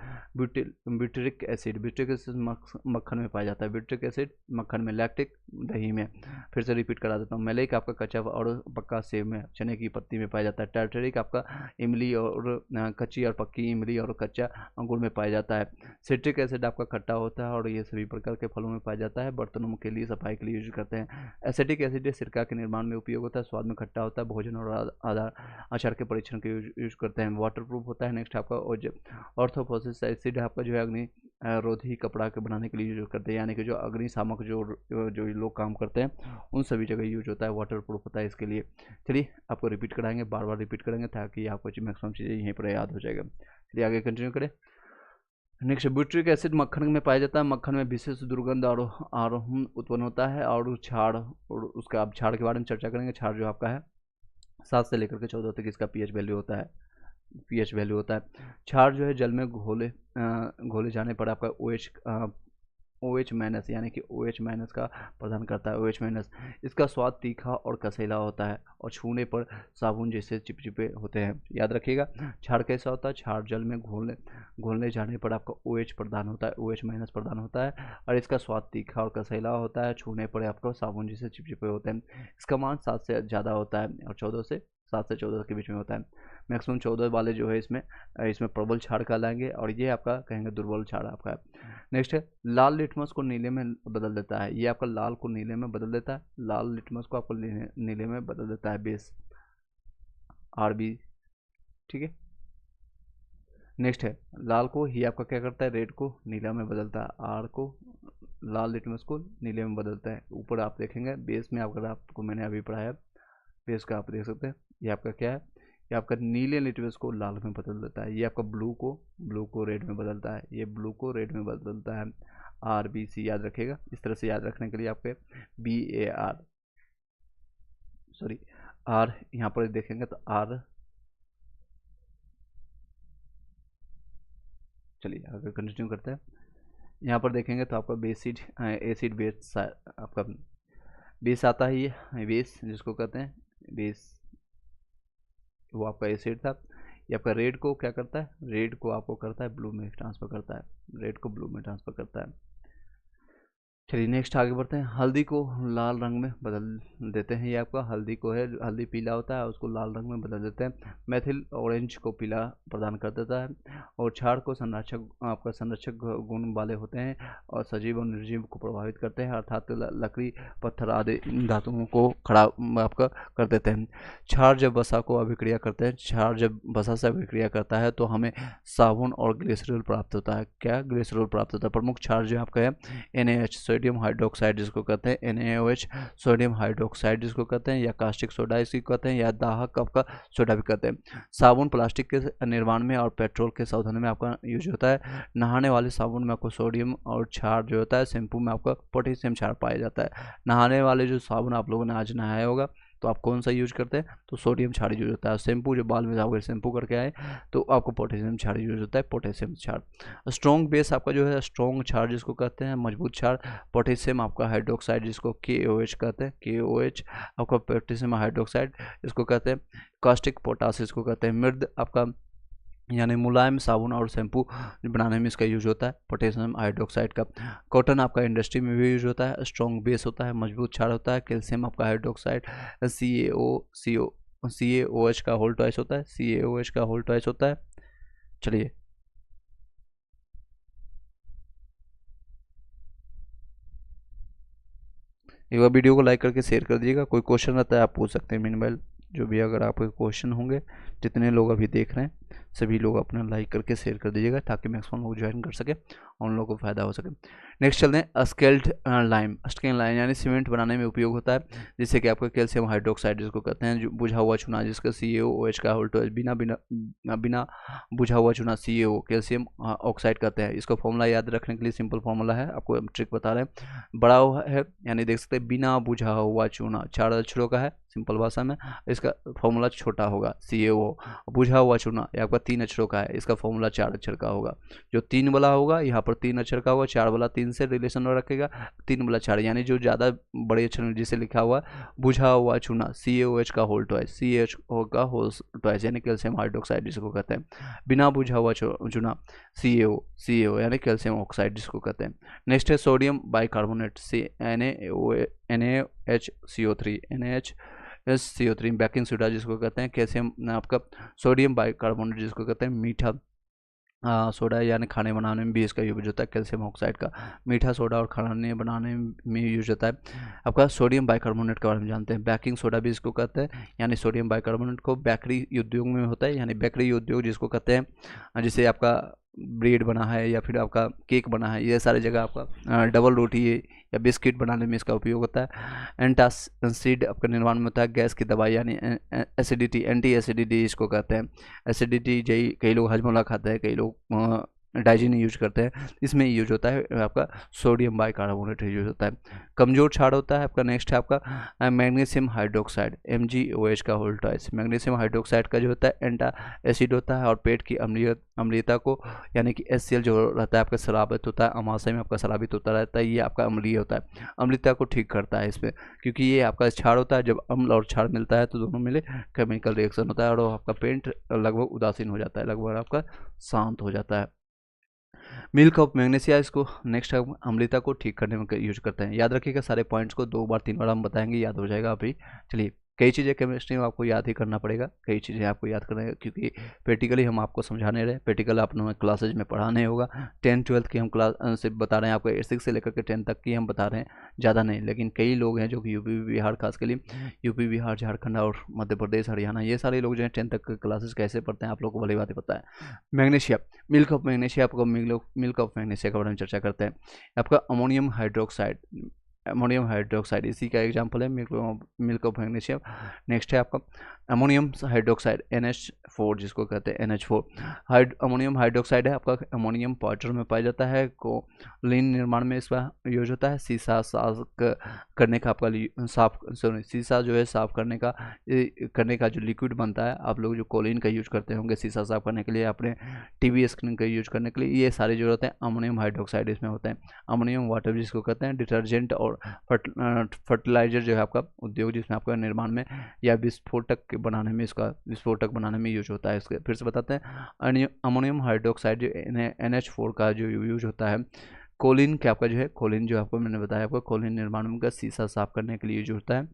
ब्यूटेरिक एसिड मक्खन में पाया जाता है। ब्यूटेरिक एसिड मक्खन में, लैक्टिक दही में। फिर से रिपीट करा देता हूँ। मैलेइक आपका कच्चा और पक्का सेब में, चने की पत्ती में पाया जाता है। टार्टरिक आपका इमली और कच्ची और पक्की इमली और कच्चा अंगूर में पाया जाता है। सिट्रिक एसिड आपका खट्टा होता है और ये सभी प्रकार के फलों में पाया जाता है। बर्तनों के लिए, सफाई के लिए यूज करते हैं। एसिटिक एसिड सिरका के निर्माण में उपयोग होता है, स्वाद में खट्टा होता है। भोजन और आधार आचार के परीक्षण के यूज करते हैं। वाटर प्रूफ होता है। नेक्स्ट आपका ऑर्थोफोसिस एसिड आपका जो है अग्नि रोधी कपड़ा के बनाने के लिए यूज करते हैं, यानी कि जो अग्निशामक जो लोग काम करते हैं उन सभी जगह यूज होता है। वाटर प्रूफ होता है इसके लिए। चलिए आपको रिपीट कराएंगे, बार बार रिपीट करेंगे ताकि आपको मैक्सिमम चीज़ें यहीं पर याद हो जाएगा। चलिए आगे कंटिन्यू करें। नेक्स्ट, ब्यूट्रिक एसिड मक्खन में पाया जाता है। मक्खन में विशेष दुर्गंध और आरोहण उत्पन्न होता है और छाड़, और उसका आप छाड़ के बारे में चर्चा करेंगे। छाड़ जो आपका है 7 से लेकर के 14 तक इसका पीएच वैल्यू होता है। छाड़ जो है जल में घोले जाने पर आपका OH माइनस, यानी कि OH माइनस का प्रदान करता है। OH माइनस, इसका स्वाद तीखा और कसैला होता है और छूने पर साबुन जैसे चिपचिपे होते हैं। याद रखिएगा, छाड़ कैसा होता है? छाड़ जल में घोलने जाने पर आपका OH प्रदान होता है, OH माइनस प्रदान होता है और इसका स्वाद तीखा और कसैला होता है। छूने पर आपका साबुन जैसे चिपचिपे होते हैं। इसका मान 7 से ज़्यादा होता है और 7 से 14 के बीच में होता है। मैक्सिमम 14 वाले जो है इसमें प्रबल छाड़ कहलाएंगे और ये आपका कहेंगे दुर्बल छाड़ आपका है। नेक्स्ट है, लाल लिटमस को नीले में बदल देता है। ये आपका लाल को नीले में बदल देता है। लाल लिटमस को आपको नीले में बदल देता है बेस RB, ठीक है। नेक्स्ट है, लाल को ही आपका क्या करता है? रेड को नीला में बदलता है। R को, लाल लिटमस को नीले में बदलता है। ऊपर आप देखेंगे बेस में, अगर आपको मैंने अभी पढ़ाया बेस का, आप देख सकते हैं ये आपका क्या है, ये आपका नीले लिटमस को लाल में बदल देता है। ये आपका ब्लू को रेड में बदलता है। ये ब्लू को रेड में बदलता है। RBC याद रखेगा। इस तरह से याद रखने के लिए आपके BAR, सॉरी R यहाँ पर देखेंगे तो R, चलिए अगर कंटिन्यू करते हैं। यहाँ पर देखेंगे तो आपका एसिड बेस आपका बेस आता है। ये बेस जिसको कहते हैं बेस, वो आपका एसिड था। ये आपका रेड को क्या करता है? रेड को आपको करता है ब्लू में ट्रांसफर करता है। रेड को ब्लू में ट्रांसफर करता है। चलिए नेक्स्ट आगे बढ़ते हैं। हल्दी को लाल रंग में बदल देते हैं। ये आपका हल्दी को है, हल्दी पीला होता है, उसको लाल रंग में बदल देते हैं। मेथिल ऑरेंज को पीला प्रदान कर देता है और छाड़ को संरक्षक गुण वाले होते हैं और सजीव और निर्जीव को प्रभावित करते हैं, अर्थात लकड़ी, पत्थर आदि धातुओं को खड़ा आपका कर देते हैं। छाड़ जब वसा को अभिक्रिया करते हैं, छाड़ जब वसा से अभिक्रिया करता है तो हमें साबुन और ग्लिसरॉल प्राप्त होता है। क्या? ग्लिसरॉल प्राप्त होता है। प्रमुख छाड़ जो आपका है NaH, सोडियम हाइड्रोक्साइड जिसको कहते हैं, NaOH सोडियम हाइड्रोक्साइड जिसको कहते हैं, या कास्टिक सोडा इसको कहते हैं, या दाहक आपका सोडा भी कहते हैं। साबुन प्लास्टिक के निर्माण में और पेट्रोल के शोधन में आपका यूज होता है। नहाने वाले साबुन में आपको सोडियम और क्षार जो होता है, शैम्पू में आपका पोटेशियम क्षार पाया जाता है। नहाने वाले जो साबुन आप लोगों ने आज नहाया होगा तो आप कौन सा यूज करते हैं? तो सोडियम क्षार यूज होता है। शैम्पू जो बाल में जाओगे शैम्पू करके आए तो आपको पोटेशियम क्षार यूज होता है, पोटेशियम क्षार। स्ट्रॉन्ग बेस आपका जो है स्ट्रॉन्ग क्षार जिसको कहते हैं, मजबूत क्षार पोटेशियम आपका हाइड्रोक्साइड जिसको KOH कहते हैं, KOH आपका पोटेशियम हाइड्रोक्साइड इसको कहते हैं। कास्टिक पोटास इसको कहते हैं। मृद आपका यानी मुलायम साबुन और शैम्पू बनाने में इसका यूज होता है, पोटेशियम हाइड्रोक्साइड का। कॉटन आपका इंडस्ट्री में भी यूज होता है। स्ट्रॉन्ग बेस होता है, मजबूत क्षार होता है। कैल्शियम आपका हाइड्रोक्साइड CaOH का होल ट्वाइस होता है, CaOH का होल ट्वाइस होता है। चलिए एक बार वीडियो को लाइक करके शेयर कर दीजिएगा। कोई क्वेश्चन रहता है आप पूछ सकते हैं। मीनवाइल जो भी अगर आपके क्वेश्चन होंगे, जितने लोग अभी देख रहे हैं सभी लोग अपना लाइक करके शेयर कर दीजिएगा ताकि मैक्सिमम लोग ज्वाइन कर सके और उन लोगों को फायदा हो सके। नेक्स्ट चलते हैं, स्केल्ड लाइम। स्केल्ड लाइम यानी सीमेंट बनाने में उपयोग होता है, जिससे कि आपका कैल्शियम हाइड्रोक्साइड जिसको कहते हैं, जो बुझा हुआ चूना जिसका CaOH का होल ट्वाइस, बिना बुझा हुआ चूना CO कैल्शियम ऑक्साइड कहते हैं। इसका फॉर्मूला याद रखने के लिए सिंपल फॉर्मूला है, आपको ट्रिक बता रहे हैं। बड़ा है यानी देख सकते हैं बिना बुझा हुआ चूना, 4 अक्षरों का है सिंपल भाषा में, इसका फॉर्मूला छोटा होगा CaO। बुझा हुआ चूना ये आपका 3 अक्षरों का है, इसका फॉर्मूला 4 अक्षर का होगा। जो 3 वाला होगा यहाँ पर 3 अक्षर का होगा, 4 वाला 3 से रिलेशन रखेगा, 3 वाला 4, यानी जो ज़्यादा बड़े अक्षर में जिसे लिखा हुआ बुझा हुआ चूना, CaOH का होल ट्वाइस, CaOH का होल ट्वाइस यानी कैल्शियम हाइड्रोक्साइड जिसको कहते हैं। बिना बुझा हुआ चूना CaO यानी कैल्शियम ऑक्साइड जिसको कहते हैं। नेक्स्ट है sodium bicarbonate NaHCO3 baking soda जिसको कहते हैं। कैल्शियम आपका सोडियम बाइकार्बोनेट जिसको कहते हैं मीठा सोडा, यानी खाने बनाने में भी इसका यूज होता है। कैल्शियम ऑक्साइड का मीठा सोडा और खाने बनाने में यूज होता है। आपका सोडियम बाइकार्बोनेट के बारे में जानते हैं। बेकिंग सोडा भी इसको कहते हैं, यानी सोडियम बाइकार्बोनेट को बेकरी उद्योग में होता है, यानी बेकरी उद्योग जिसको कहते हैं, जिसे आपका ब्रेड बना है या फिर आपका केक बना है, ये सारी जगह आपका डबल रोटी या बिस्किट बनाने में इसका उपयोग होता है। एंटासिड आपका निर्माण में होता है। गैस की दवाई यानी एसिडिटी, एंटी एसिडिटी इसको कहते हैं। एसिडिटी कई लोग हजमोला खाते हैं, कई लोग डाइजिन यूज करते हैं, इसमें यूज होता है आपका सोडियम बाइकार्बोनेट यूज होता है। कमजोर क्षार होता है आपका। नेक्स्ट है आपका मैग्नीशियम हाइड्रोक्साइड MgOH का होल ट्वाइस। मैग्नीशियम हाइड्रोक्साइड का जो होता है एंटा एसिड होता है और पेट की अम्लीयता को, यानी कि HCl जो रहता है आपका शराबित होता है, अमाशय में आपका शराबित होता रहता है, ये आपका अम्लीय होता है, अम्लीयता को ठीक करता है इसमें, क्योंकि ये आपका क्षार होता है। जब अम्ल और क्षार मिलता है तो दोनों मिले केमिकल रिएक्शन होता है और आपका पेट लगभग उदासीन हो जाता है, लगभग आपका शांत हो जाता है। मिल्क ऑफ मैग्नीशिया इसको नेक्स्ट अम्लता को ठीक करने में यूज करते हैं। याद रखिएगा सारे पॉइंट्स को 2 बार 3 बार हम बताएंगे, याद हो जाएगा अभी। चलिए, कई चीज़ें केमिस्ट्री में आपको याद ही करना पड़ेगा, कई चीज़ें आपको याद करना है, क्योंकि प्रैक्टिकली हम आपको समझाने रहे। प्रैक्टिकल आप हमें क्लासेज में पढ़ाने होगा। 10-12 की हम क्लास से बता रहे हैं आपको, 6 से लेकर के 10 तक की हम बता रहे हैं, ज़्यादा नहीं। लेकिन कई लोग हैं जो कि यूपी बिहार, खास के लिए यूपी बिहार, झारखंड और मध्य प्रदेश, हरियाणा, ये सारे लोग जो हैं 10 तक के क्लासेज कैसे पढ़ते हैं आप लोग को भली बात पता है। मैग्नीशिया, मिल्क ऑफ मैग्नीशिया, आपको मिल्क ऑफ मैग्नीशिया के बारे में चर्चा करते हैं। आपका अमोनियम हाइड्रोक्साइड इसी का एग्जांपल है मिल्क ऑफ मैग्नीशियम। नेक्स्ट है आपका अमोनियम हाइड्रोक्साइड NH4 जिसको कहते हैं NH4। अमोनियम हाइड्रोक्साइड है आपका, अमोनियम पाउडर में पाया जाता है, कोलिन निर्माण में इसका यूज होता है। शीशा साफ करने का आपका शीशा जो है साफ करने का जो लिक्विड बनता है, आप लोग जो कोलिन का यूज करते होंगे शीशा साफ करने के लिए, अपने टीवी स्क्रीन का यूज करने के लिए, ये सारी जो होते हैं अमोनियम हाइड्रोक्साइड इसमें होते हैं। अमोनियम वाटर जिसको कहते हैं, डिटर्जेंट और फर्टिलाइजर जो है आपका उद्योग जिसमें आपका निर्माण में या विस्फोटक बनाने में यूज होता है। इसके फिर से बताते हैं, अमोनियम हाइड्रोक्साइड जो NH4 का जो यूज होता है। कोलिन क्या आपका जो है, कोलिन जो आपको मैंने बताया आपको, कोलिन निर्माण में का शीशा साफ करने के लिए यूज होता है।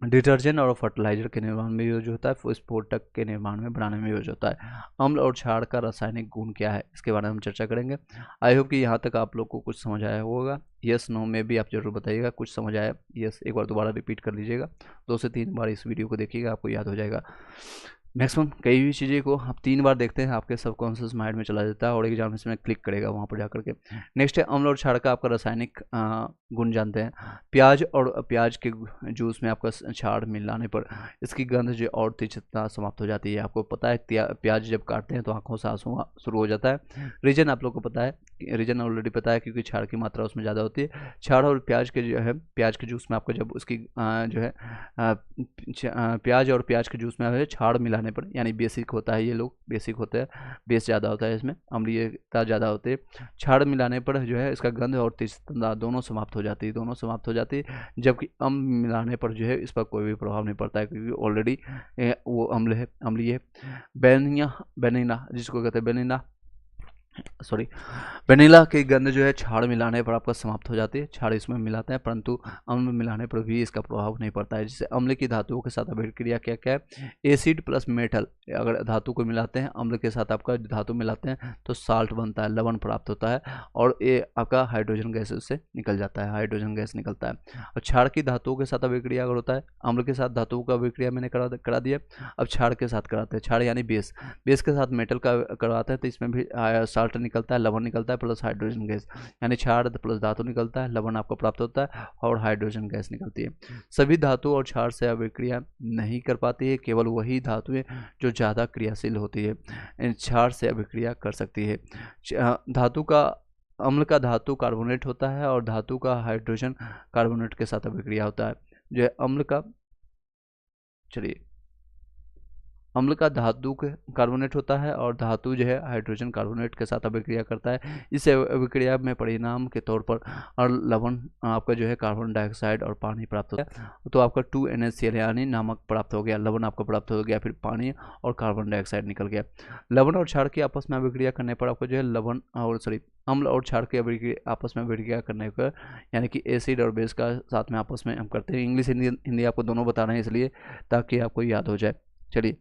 डिटर्जेंट और फर्टिलाइजर के निर्माण में यूज होता है। विस्फोटक के निर्माण में बनाने में यूज होता है। अम्ल और क्षार का रासायनिक गुण क्या है, इसके बारे में हम चर्चा करेंगे। आई होप कि यहाँ तक आप लोग को कुछ समझ आया होगा। यस नो में भी आप जरूर बताइएगा कुछ समझ आया। यस, एक बार दोबारा रिपीट कर लीजिएगा, 2 से 3 बार इस वीडियो को देखिएगा, आपको याद हो जाएगा। मैक्सिमम कई भी चीज़ें को आप 3 बार देखते हैं आपके सबकॉन्शियस माइंड में चला जाता है और एग्जामिनेशन में क्लिक करेगा वहाँ पर जाकर के। नेक्स्ट है अम्ल और क्षार का आपका रासायनिक गुण जानते हैं। प्याज के जूस में आपका क्षार मिलाने पर इसकी गंध जो और तीव्रता समाप्त हो जाती है। आपको पता है प्याज जब काटते हैं तो आंखों से आंसू शुरू हो जाता है। रीजन आप लोग को पता है, रीजन ऑलरेडी पता है, क्योंकि क्षार की मात्रा उसमें ज़्यादा होती है। क्षार और प्याज के जो है, प्याज के जूस में आपको जब उसकी जो है प्याज और प्याज के जूस में क्षार मिलाने पर, यानी बेसिक होता है, ये लोग बेसिक होते हैं, बेस ज़्यादा होता है, इसमें अम्लीयता ज़्यादा होती है। क्षार मिलाने पर जो है इसका गंध और तीव्रता दोनों समाप्त हो जाती है, जबकि अम्ल मिलाने पर जो है इस पर कोई भी प्रभाव नहीं पड़ता है, क्योंकि ऑलरेडी वो अम्लीय है। वेनिला जिसको कहते हैं वेनिला की गंध जो है क्षार मिलाने पर आपका समाप्त हो जाती है। क्षार इसमें मिलाते हैं, परंतु अम्ल मिलाने पर भी इसका प्रभाव नहीं पड़ता है। जैसे अम्ल की धातुओं के साथ अभिक्रिया क्या क्या है, एसिड प्लस मेटल, अगर धातु को मिलाते हैं, अम्ल के साथ आपका धातु मिलाते हैं तो साल्ट बनता है, लवण प्राप्त होता है, और ये आपका हाइड्रोजन गैस से निकल जाता है, हाइड्रोजन गैस निकलता है। और क्षार की धातुओं के साथ अभिक्रिया अगर होता है, अम्ल के साथ धातुओं का अभिक्रिया मैंने करा दिया, अब क्षार के साथ कराते हैं। क्षार यानी बेस के साथ मेटल का करवाते हैं तो इसमें भी साल्ट निकलता है, लवण निकलता है, प्लस हाइड्रोजन गैस, यानी क्षार प्लस धातु निकलता है, लवण आपको प्राप्त होता है और हाइड्रोजन गैस निकलती है। सभी धातु और क्षार से अभिक्रिया नहीं कर पाती है, केवल वही धातुएं जो ज़्यादा क्रियाशील होती है क्षार से अभिक्रिया कर सकती है। धातु का अम्ल का धातु कार्बोनेट होता है और धातु का हाइड्रोजन कार्बोनेट के साथ अभिक्रिया होता है। जो अम्ल का, चलिए अम्ल का धातु कार्बोनेट होता है और धातु जो है हाइड्रोजन कार्बोनेट के साथ अभिक्रिया करता है। इस अभिक्रिया में परिणाम के तौर पर और लवण आपका जो है कार्बन डाइऑक्साइड और पानी प्राप्त होता है। तो आपका 2NaCl यानी नमक प्राप्त हो गया, लवण आपका प्राप्त हो गया, फिर पानी और कार्बन डाइऑक्साइड निकल गया। लवण और क्षार की आपस में अभिक्रिया करने पर आपको जो है लवण और अम्ल और क्षार की आपस में अभिक्रिया करने पर, यानी कि एसिड और बेस का साथ में आपस में हम करते हैं। इंग्लिश हिंदी आपको दोनों बता रहे हैं इसलिए ताकि आपको याद हो जाए। चलिए,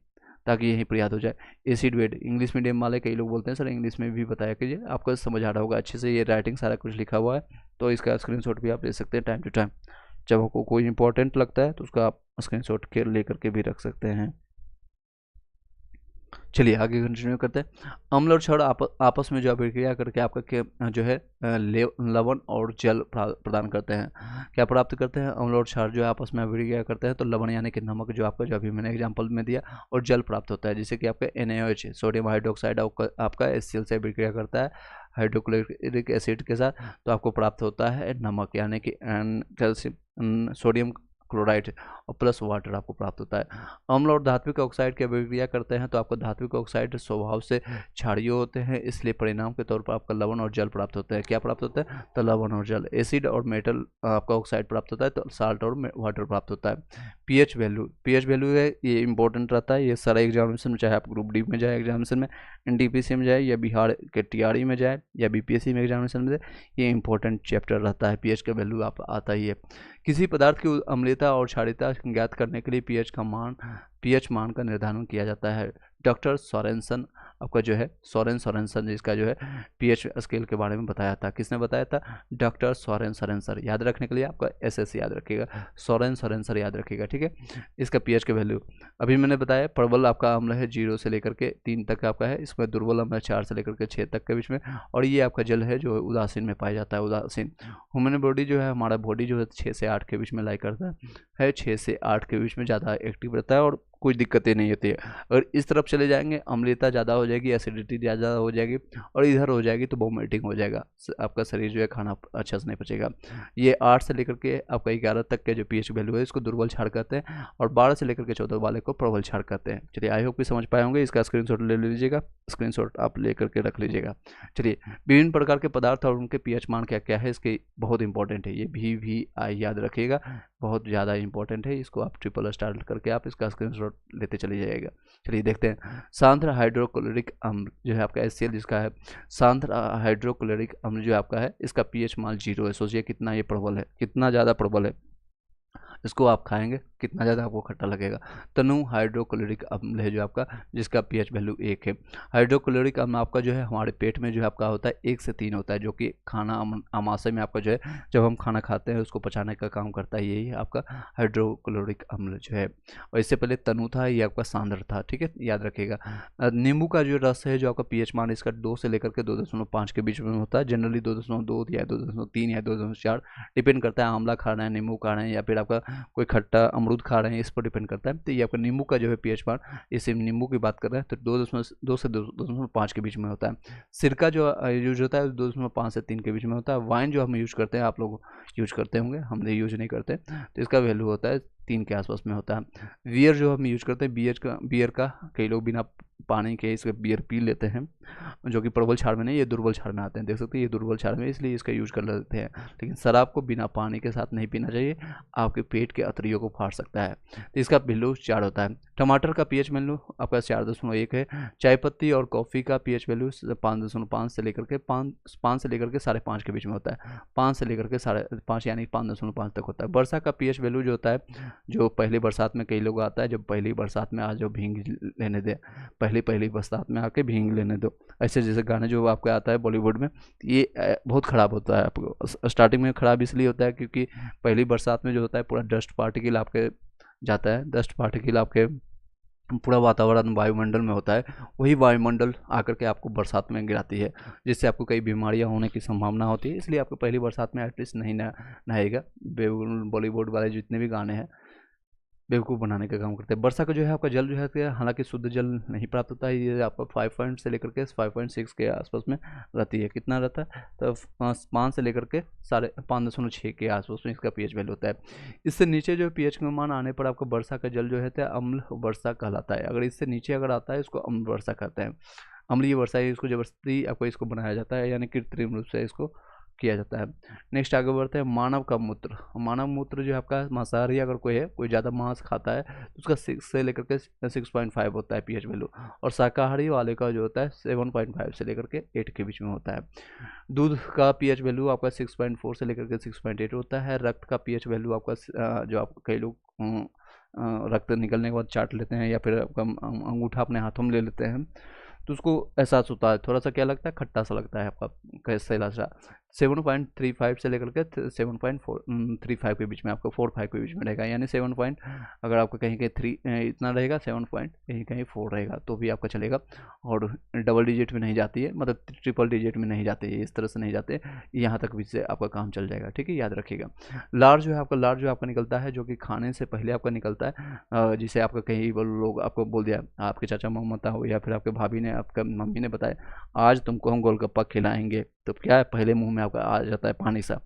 ताकि यहीं पर याद हो जाए। एसिड वेट इंग्लिश मीडियम वाले कई लोग बोलते हैं सर इंग्लिश में भी बताया कीजिए, आपको समझ आ रहा होगा अच्छे से। ये राइटिंग सारा कुछ लिखा हुआ है, तो इसका स्क्रीनशॉट भी आप ले सकते हैं टाइम टू टाइम। जब आपको कोई इंपॉर्टेंट लगता है तो उसका आप स्क्रीनशॉट के लेकर के भी रख सकते हैं। चलिए आगे कंटिन्यू करते हैं। अम्ल और क्षार आपस में जो अभिक्रिया करके आपका जो है लवण और जल प्रदान करते हैं। क्या प्राप्त करते हैं? अम्ल और क्षार जो है आपस में अभिक्रिया करते हैं तो लवण यानी कि नमक जो आपका, जो अभी मैंने एग्जांपल में दिया, और जल प्राप्त होता है जिससे कि आपका NaOH सोडियम हाइड्रोक्साइड आपका HCl से अभिक्रिया करता है हाइड्रोक्लोरिक एसिड के साथ, तो आपको प्राप्त होता है नमक यानी कि कैल्शियम सोडियम क्लोराइड और प्लस वाटर आपको प्राप्त होता है। अम्ल और धात्विक ऑक्साइड की अभिक्रिया करते हैं तो आपको धात्विक ऑक्साइड स्वभाव से क्षारीय होते हैं, इसलिए परिणाम के तौर पर आपका लवण और जल प्राप्त होता है। क्या प्राप्त होता है? तो लवण और जल। एसिड और मेटल आपका ऑक्साइड प्राप्त होता है तो साल्ट और वाटर प्राप्त होता है। पीएच वैल्यू है, ये इंपॉर्टेंट रहता है। ये सारा एग्जामिनेशन में, चाहे आप ग्रुप डी में जाए एग्जामिनेशन में, NTPC में जाए, या बिहार के TRE में जाए, या BPSC में एग्जामिनेशन में जाए, ये इंपॉर्टेंट चैप्टर रहता है। पीएच का वैल्यू आप आता ही है। किसी पदार्थ की अम्लता और क्षारीयता ज्ञात करने के लिए पीएच मान का निर्धारण किया जाता है। डॉक्टर सोरेनसन आपका जो है सोरेनसन जिसका जो है पीएच स्केल के बारे में बताया था। किसने बताया था? Doctor Sorensen. याद रखने के लिए आपका SS याद रखिएगा, सोरेनसन याद रखिएगा, ठीक है। इसका पीएच का वैल्यू अभी मैंने बताया। प्रबल आपका अम्ल है 0 से लेकर के 3 तक आपका है। इसमें दुर्बल अम्ल है 4 से लेकर के 6 तक के बीच में। और ये आपका जल है जो उदासीन में पाया जाता है। उदासीन ह्यूमन बॉडी जो है, हमारा बॉडी जो है 6 से 8 के बीच में लाई करता है 6 से 8 के बीच में ज़्यादा एक्टिव रहता है और कुछ दिक्कतें नहीं होती है। अगर इस तरफ चले जाएंगे अम्लता ज़्यादा हो जाएगी, एसिडिटी ज़्यादा हो जाएगी, और इधर हो जाएगी तो वोमिटिंग हो जाएगा, आपका शरीर जो है खाना अच्छा से नहीं पचेगा। ये 8 से लेकर के आपका 11 तक के जो पीएच वैल्यू है इसको दुर्बल क्षार कहते हैं, और 12 से लेकर के 14 वाले को प्रबल क्षार कहते हैं। चलिए आई होप कि समझ पाए होंगे। इसका स्क्रीनशॉट ले लीजिएगा, स्क्रीनशॉट आप लेकर के रख लीजिएगा। चलिए, विभिन्न प्रकार के पदार्थ और उनके पीएच मान क्या क्या है, इसके बहुत इंपॉर्टेंट है। ये VVI याद रखिएगा, बहुत ज़्यादा इंपॉर्टेंट है। इसको आप ट्रिपल स्टार करके आप इसका स्क्रीनशॉट लेते चले जाइएगा। चलिए देखते हैं। सांद्र हाइड्रोक्लोरिक अम्ल जो है आपका HCl जिसका है, सांद्र हाइड्रोक्लोरिक अम्ल जो आपका है, इसका पीएच मान 0 है। सोचिए कितना ये प्रबल है, कितना ज़्यादा प्रबल है। इसको आप खाएंगे कितना ज़्यादा आपको खट्टा लगेगा। तनु हाइड्रोक्लोरिक अम्ल है जो आपका, जिसका पीएच वैल्यू 1 है। हाइड्रोक्लोरिक अम्ल आपका जो है हमारे पेट में जो है आपका होता है 1 से 3 होता है, जो कि खाना आमाशय में आपका जो है जब हम खाना खाते हैं उसको पचाने का काम करता है। यही आपका हाइड्रोक्लोरिक अम्ल जो है। और इससे पहले तनु था, ये आपका सांद्र था, ठीक है, याद रखिएगा। नींबू का जो रस है जो आपका पीएच मान इसका 2 से लेकर के 2.5 के बीच में होता है। जनरली 2.2 या 2.3 या 2.4 डिपेंड करता है, आंवला खा रहे हैं, नींबू खा रहे हैं, या फिर आपका कोई खट्टा अमरूद खा रहे हैं, इस पर डिपेंड करता है। तो ये आपका नींबू का जो है पीएच मान, इसे नींबू की बात कर रहे हैं तो 2 से 2.5 के बीच में होता है। सिरका जो यूज होता है 2.5 से 3 के बीच में होता है। वाइन जो हम यूज करते हैं, आप लोग यूज करते होंगे, हम यूज नहीं करते, तो इसका वैल्यू होता है 3 के आसपास में होता है। बियर जो हम यूज करते हैं, बियर का कई लोग बिना पानी के इसका बियर पी लेते हैं, जो कि प्रबल क्षार में नहीं, ये दुर्बल क्षार में आते हैं। देख सकते हैं ये दुर्बल क्षार में, इसलिए इसका यूज कर लेते हैं। लेकिन शराब को बिना पानी के साथ नहीं पीना चाहिए, आपके पेट के अतरियों को फाड़ सकता है। तो इसका वैल्यू 4 होता है। टमाटर का पीएच वैल्यू आपका 4.1 है। चाय पत्ती और कॉफ़ी का पीएच वैल्यू 5.5 से लेकर के 5 से लेकर के 5.5 के बीच में होता है। 5 से लेकर के 5.5 यानी 5.5 तक होता है। वर्षा का पीएच वैल्यू जो होता है, जो पहली बरसात में कई लोग आता है, जब पहली बरसात में आज जो भींग लेने दे, पहली बरसात में आके भींग लेने दो, ऐसे जैसे गाने जो आपका आता है बॉलीवुड में, ये बहुत ख़राब होता है। आपको स्टार्टिंग में ख़राब इसलिए होता है क्योंकि पहली बरसात में जो होता है पूरा डस्ट पार्टिकल आपके जाता है, डस्ट पार्टिकल आपके पूरा वातावरण वायुमंडल में होता है, वही वायुमंडल आकर के आपको बरसात में गिराती है, जिससे आपको कई बीमारियां होने की संभावना होती है। इसलिए आपको पहली बरसात में एटलीस्ट नहीं नहाएगा। बॉलीवुड वाले जितने भी गाने हैं बेवकूफ़ बनाने का काम करते हैं। वर्षा का जो है आपका जल जो है कि हालांकि शुद्ध जल नहीं प्राप्त होता है, ये आपका 5 पॉइंट से लेकर के 5.6 के आसपास में रहती है। कितना रहता है तो 5 से लेकर के 5.6 के आसपास में इसका पीएच वैल्यू होता है। इससे नीचे जो पीएच का मान आने पर आपका वर्षा का जल जो है तो अम्ल वर्षा कहलाता है। अगर इससे नीचे अगर आता है इसको अम्ल वर्षा कहते हैं। अम्लीय वर्षा है, इसको जबरदस्ती आपको इसको बनाया जाता है, यानी कृत्रिम रूप से इसको किया जाता है। नेक्स्ट आगे बढ़ते हैं मानव का मूत्र। मानव मूत्र जो है आपका मांसाहारी अगर कोई है, कोई ज़्यादा मांस खाता है तो उसका 6 से लेकर के 6.5 होता है पीएच वैल्यू, और शाकाहारी वाले का जो होता है 7.5 से लेकर के 8 के बीच में होता है। दूध का पीएच वैल्यू आपका 6.4 से लेकर के 6.8 होता है। रक्त का पीएच वैल्यू आपका जो आप कई लोग रक्त निकलने के बाद चाट लेते हैं या फिर आपका अंगूठा अपने हाथों में ले लेते हैं तो उसको एहसास होता है, थोड़ा सा क्या लगता है, खट्टा सा लगता है आपका कैसे सा। 7.35 से लेकर के 7.35 के बीच में, आपका 4.5 के बीच में रहेगा, यानी 7 पॉइंट अगर आपका कहीं कहीं 3 इतना रहेगा, 7 पॉइंट कहीं कहीं 4 रहेगा तो भी आपका चलेगा। और डबल डिजिट में नहीं जाती है, मतलब ट्रिपल डिजिट में नहीं जाते है, इस तरह से नहीं जाते, यहाँ तक भी से आपका काम चल जाएगा। ठीक है, याद रखिएगा। लार जो है आपका, लार जो आपका निकलता है जो कि खाने से पहले आपका निकलता है, जिसे आपका कहीं लोग आपको बोल दिया, आपके चाचा ममता हो या फिर आपके भाभी ने, आपका मम्मी ने बताया आज तुमको हम गोलगप्पा खिलाएंगे, तो क्या है पहले मुंह में आपका आ जाता है पानी सा,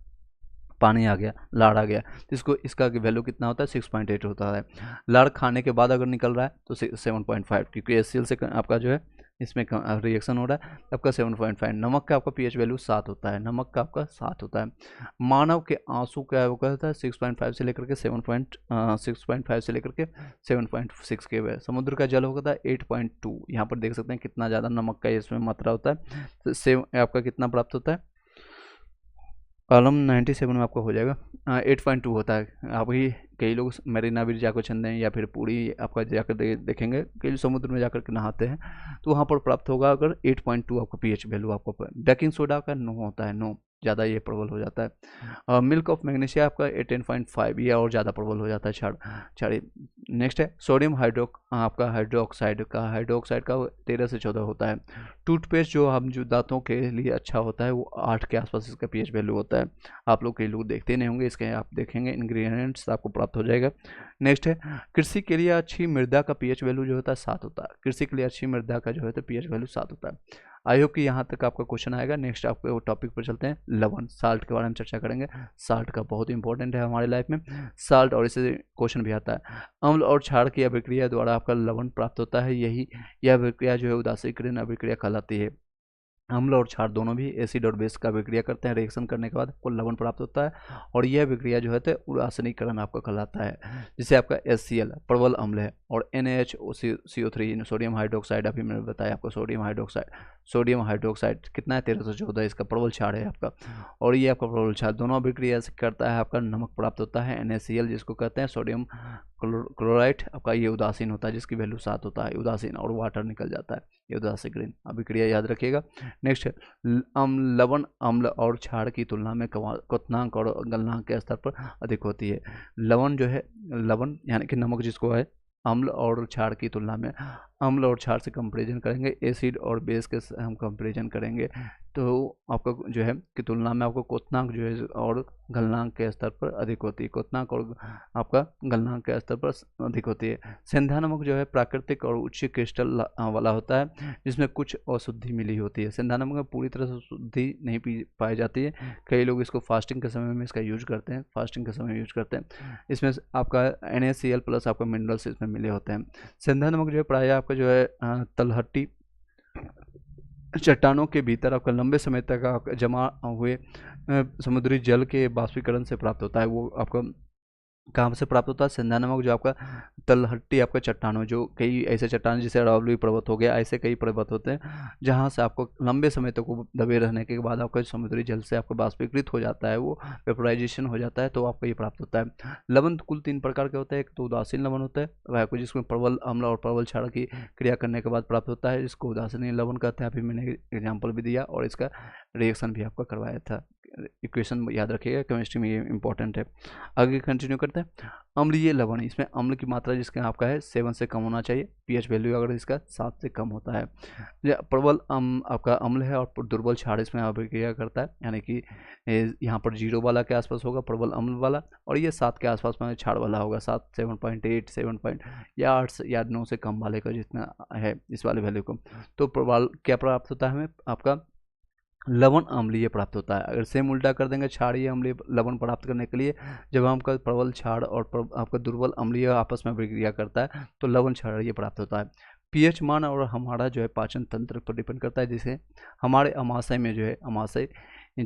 पानी आ गया, लाड़ आ गया, तो इसको इसका वैल्यू कितना होता है 6.8 होता है। लाड़ खाने के बाद अगर निकल रहा है तो 7.5, क्योंकि HCl से आपका जो है इसमें रिएक्शन हो रहा है, आपका 7.5। नमक का आपका पीएच वैल्यू 7 होता है, नमक का आपका 7 होता है। मानव के आंसू का वो कहता है 6.5 से लेकर के 6.5 से लेकर के 7.6 के हुए। समुद्र का जल होता है 8.2, यहाँ पर देख सकते हैं कितना ज़्यादा नमक का इसमें मात्रा होता है। तो आपका कितना प्राप्त होता है, कॉलम 97 में आपको हो जाएगा 8.2 होता है। आप ही कई लोग मरीना बीच जाकर चंदे या फिर पूरी आपका जाकर देखेंगे, कई लोग समुद्र में जाकर के नहाते हैं तो वहाँ पर प्राप्त होगा अगर 8.2 आपका पीएच वैल्यू आपको। बेकिंग सोडा का 9 होता है, 9 ज़्यादा ये प्रबल हो जाता है। मिल्क ऑफ मैग्नीशिया आपका 10.5, ये और ज़्यादा प्रबल हो जाता है क्षारीय। नेक्स्ट है सोडियम आपका हाइड्रोक्साइड का 13 से 14 होता है। टूथपेस्ट जो हम जो दांतों के लिए अच्छा होता है वो 8 के आसपास इसका पीएच वैल्यू होता है। आप लोग कई लोग देखते नहीं होंगे, इसके आप देखेंगे इंग्रेडिएंट्स आपको प्राप्त हो जाएगा। नेक्स्ट है कृषि के लिए अच्छी मृदा का पीएच वैल्यू जो होता है 7 होता है। कृषि के लिए अच्छी मृदा का जो है तो पीएच वैल्यू 7 होता है। आई होप कि यहाँ तक आपका क्वेश्चन आएगा। नेक्स्ट आपको टॉपिक पर चलते हैं, लवण, साल्ट के बारे में चर्चा करेंगे। साल्ट का बहुत इंपॉर्टेंट है हमारे लाइफ में साल्ट, और इससे क्वेश्चन भी आता है। अम्ल और क्षार की अभिक्रिया द्वारा आपका लवण प्राप्त होता है, यह अभिक्रिया जो है उदासीकरण अभिक्रिया कहलाती है। अम्ल और क्षार दोनों भी एसिड और बेस का अभिक्रिया करते हैं, रिएक्शन करने के बाद आपको लवण प्राप्त होता है, और यह अभिक्रिया जो है तो उदासीनीकरण आपका कहलाता है। जिसे आपका HCl प्रबल अम्ल है, और NaHCO3 सोडियम हाइड्रोक्साइड, अभी मैंने बताया आपको सोडियम हाइड्रोक्साइड कितना है 13 से 14, इसका प्रबल क्षार है आपका, और ये आपका प्रबल क्षार दोनों अभिक्रिया से करता है, आपका नमक प्राप्त होता है NaCl, जिसको कहते हैं सोडियम क्लोराइड, आपका ये उदासीन होता है जिसकी वैल्यू 7 होता है, उदासीन, और वाटर निकल जाता है, ये उदासीकरण अभिक्रिया याद रखिएगा। नेक्स्ट लवण अम्ल और क्षार की तुलना में क्वथनांक और गलनांक के स्तर पर अधिक होती है। लवण जो है, लवण यानी कि नमक जिसको है, अम्ल और क्षार की तुलना में, अम्ल और क्षार से कंपेरिजन करेंगे, एसिड और बेस के हम कंपेरिजन करेंगे तो आपका जो है की तुलना में आपको क्वथनांक जो है और गलनांक के स्तर पर अधिक होती है, क्वथनांक और आपका गलनांक के स्तर पर अधिक होती है। सेंधा नमक जो है प्राकृतिक और उच्च क्रिस्टल वाला होता है, जिसमें कुछ अशुद्धि मिली होती है। सेंधा नमक में पूरी तरह से शुद्धि नहीं पाई जाती है, कई लोग इसको फास्टिंग के समय में इसका यूज करते हैं, फास्टिंग के समय यूज करते हैं। इसमें आपका NaCl प्लस आपका मिनरल्स इसमें मिले होते हैं। सेंधा नमक जो है प्रायः आपका जो है तलहटी चट्टानों के भीतर आपका लंबे समय तक जमा हुए समुद्री जल के बाष्पीकरण से प्राप्त होता है। वो आपका कहाँ से प्राप्त होता है, सेंधा नमक जो आपका तलहट्टी आपका चट्टानों, जो कई ऐसे चट्टान जैसे अरावली पर्वत हो गया, ऐसे कई पर्वत होते हैं जहाँ से आपको लंबे समय तक वो दबे रहने के बाद आपका समुद्री जल से आपका बाष्पीकृत हो जाता है, वो वेपोराइजेशन हो जाता है, तो आपको ये प्राप्त होता है। लवण कुल 3 प्रकार के होते हैं, एक तो उदासीन लवण होता है वह को जिसमें प्रबल अम्ल और प्रबल क्षार की क्रिया करने के बाद प्राप्त होता है, जिसको उदासीन लवण कहते हैं। अभी मैंने एग्जाम्पल भी दिया और इसका रिएक्शन भी आपका करवाया था, इक्वेशन याद रखिएगा, केमिस्ट्री में ये इंपॉर्टेंट है। आगे कंटिन्यू करते हैं। अम्लीय लवण, इसमें अम्ल की मात्रा जिसका आपका है 7 से कम होना चाहिए, पीएच वैल्यू अगर इसका 7 से कम होता है। प्रबल आपका अम्ल है और दुर्बल क्षार इसमें अभिक्रिया करता है, यानी कि यहाँ पर 0 वाला के आसपास होगा प्रबल अम्ल वाला, और ये 7 के आसपास में क्षार वाला होगा, 7, 7.8, 7 या 8 या 9 से कम वाले का जितना है इस वाले वैल्यू को। तो प्रबल क्या प्राप्त होता है हमें, आपका लवण अम्लीय प्राप्त होता है। अगर सेम उल्टा कर देंगे, क्षारीय अम्लीय लवण प्राप्त करने के लिए जब हमका प्रबल क्षार और आपका दुर्बल अम्लीय आपस में अभिक्रिया करता है तो लवण क्षारीय प्राप्त होता है। पीएच मान और हमारा जो है पाचन तंत्र पर डिपेंड करता है, जिसे हमारे अमाशय में जो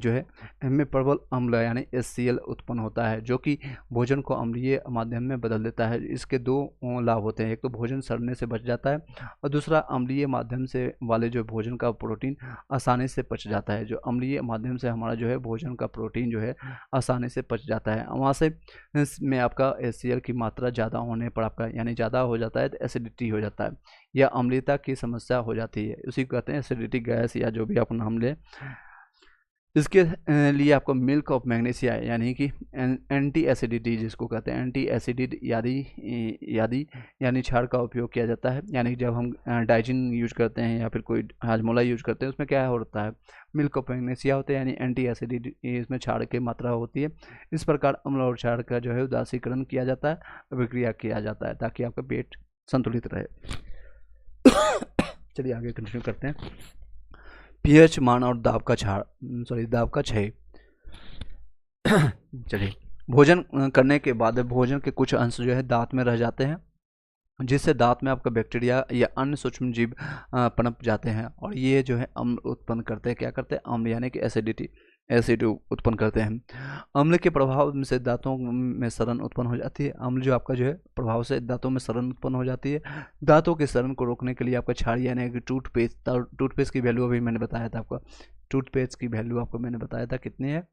है में प्रबल अम्ल यानी HCl उत्पन्न होता है, जो कि भोजन को अम्लीय माध्यम में बदल देता है। इसके दो लाभ होते हैं, एक तो भोजन सड़ने से बच जाता है और दूसरा अम्लीय माध्यम से वाले जो भोजन का प्रोटीन आसानी से पच जाता है। जो अम्लीय माध्यम से हमारा जो है भोजन का प्रोटीन जो है आसानी से पच जाता है। अमाशय में आपका HCl की मात्रा ज़्यादा होने पर आपका यानी ज़्यादा हो जाता है तो एसिडिटी हो जाता है या अम्लता की समस्या हो जाती है, उसी को कहते हैं एसिडिटी गैस या जो भी आप नाम लें। इसके लिए आपको मिल्क ऑफ मैग्नीशिया यानी कि एंटी एसिडिटी जिसको कहते हैं एंटी एसिडिड यानी क्षार का उपयोग किया जाता है। यानी जब हम डाइजिन यूज करते हैं या फिर कोई हाजमोला यूज करते हैं उसमें क्या होता है, मिल्क ऑफ मैग्नीशिया होते हैं, यानी एंटी एसिडिड, इसमें क्षार की मात्रा होती है। इस प्रकार अम्ल और क्षार का जो है उदासीकरण किया जाता है, अभिक्रिया किया जाता है ताकि आपका पेट संतुलित रहे। चलिए आगे कंटिन्यू करते हैं। पीएच मान और दाब का क्षय। चलिए, भोजन करने के बाद भोजन के कुछ अंश जो है दांत में रह जाते हैं, जिससे दांत में आपका बैक्टीरिया या अन्य सूक्ष्म जीव पनप जाते हैं और ये जो है अम्ल उत्पन्न करते हैं। क्या करते हैं, अम्ल यानी कि एसिड उत्पन्न करते हैं। अम्ल के प्रभाव से दांतों में सड़न उत्पन्न हो जाती है। अम्ल जो आपका जो है प्रभाव से दांतों में सड़न उत्पन्न हो जाती है। दांतों के सड़न को रोकने के लिए आपका क्षार यानी कि टूथपेस्ट की वैल्यू अभी मैंने बताया था आपका, टूथपेस्ट की वैल्यू आपको मैंने बताया था कितनी है,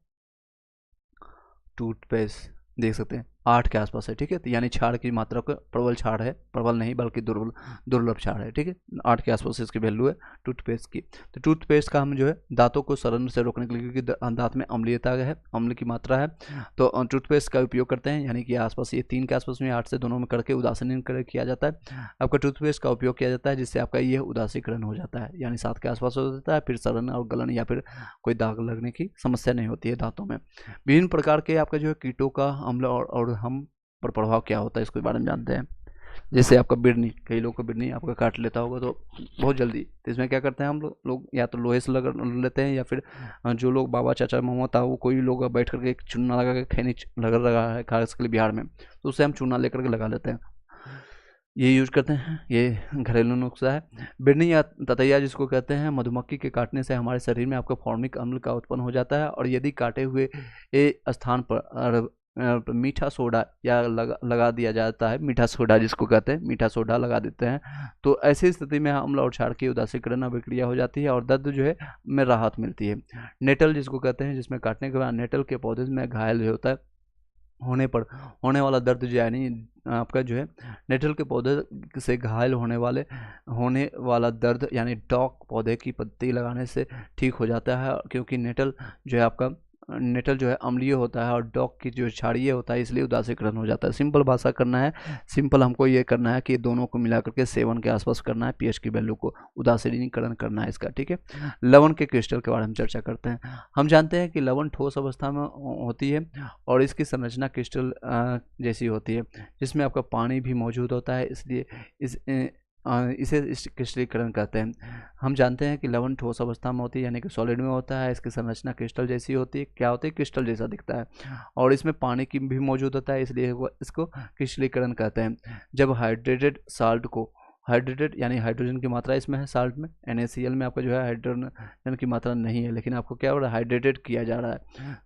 टूथपेस्ट देख सकते हैं 8 के आसपास है, ठीक है। तो यानी क्षार की मात्रा को प्रबल क्षार है, प्रबल नहीं बल्कि दुर्लभ क्षार है, ठीक है। 8 के आसपास इसकी वैल्यू है टूथपेस्ट की। तो टूथपेस्ट का हम जो है दांतों को सड़न से रोकने के लिए, क्योंकि दांत में अम्लीयता है, अम्ल की मात्रा है, तो टूथपेस्ट का उपयोग करते हैं। यानी कि आसपास ये 3 के आसपास में 8 से दोनों में करके उदासीकरण किया जाता है। आपका टूथपेस्ट का उपयोग किया जाता है जिससे आपका ये उदासीकरण हो जाता है, यानी 7 के आसपास हो जाता है। फिर सड़न और गलन या फिर कोई दाग लगने की समस्या नहीं होती है दांतों में। विभिन्न प्रकार के आपका जो है कीटों का अम्ल और हम पर प्रभाव क्या होता है इसके बारे में जानते हैं। जैसे आपका बिरनी, कई लोगों को बिरनी आपका काट लेता होगा तो बहुत जल्दी, तो इसमें क्या करते हैं हम लोग या तो लोहे से लगा लेते हैं या फिर जो लोग बाबा चाचा मामा था वो कोई लोग बैठ करके एक चूना लगा के खैनी लगा है खास के लिए बिहार में, तो उससे हम चूना लेकर के लगा लेते हैं, ये यूज करते हैं। ये घरेलू नुस्खा है। बिरनी या ततैया जिसको कहते हैं, मधुमक्खी के काटने से हमारे शरीर में आपका फॉर्मिक अम्ल का उत्पन्न हो जाता है और यदि काटे हुए स्थान पर मीठा सोडा या लगा दिया जाता है, मीठा सोडा जिसको कहते हैं, मीठा सोडा लगा देते हैं, तो ऐसी स्थिति में अम्ल और क्षार की उदासीकरण अभिक्रिया हो जाती है और दर्द जो है में राहत मिलती है। नेटल जिसको कहते हैं, जिसमें काटने के बाद नेटल के पौधे में घायल जो होता है होने पर होने वाला दर्द जो यानी आपका जो है नेटल के पौधे से घायल होने वाला दर्द यानी डॉक पौधे की पत्ती लगाने से ठीक हो जाता है, क्योंकि नेटल जो है अम्लीय होता है और डॉक की जो क्षारीय होता है, इसलिए उदासीकरण हो जाता है। सिंपल भाषा करना है, सिंपल हमको ये करना है कि दोनों को मिला करके 7 के आसपास करना है, पीएच की वैल्यू को उदासीकरण करना है इसका, ठीक है। लवण के क्रिस्टल के बारे में चर्चा करते हैं। हम जानते हैं कि लवण ठोस अवस्था में होती है और इसकी संरचना क्रिस्टल जैसी होती है, जिसमें आपका पानी भी मौजूद होता है, इसलिए इसे क्रिस्टलीकरण कहते हैं। हम जानते हैं कि लवण ठोस अवस्था में होती है यानी कि सॉलिड में होता है, इसकी संरचना क्रिस्टल जैसी होती है। क्या होती है, क्रिस्टल जैसा दिखता है और इसमें पानी की भी मौजूद होता है, इसलिए इसको क्रिस्टलीकरण कहते हैं। जब हाइड्रेटेड यानी हाइड्रोजन की मात्रा इसमें है, साल्ट में NaCl में आपका जो है हाइड्रोजन की मात्रा नहीं है, लेकिन आपको क्या हो रहा है, हाइड्रेटेड किया जा रहा है।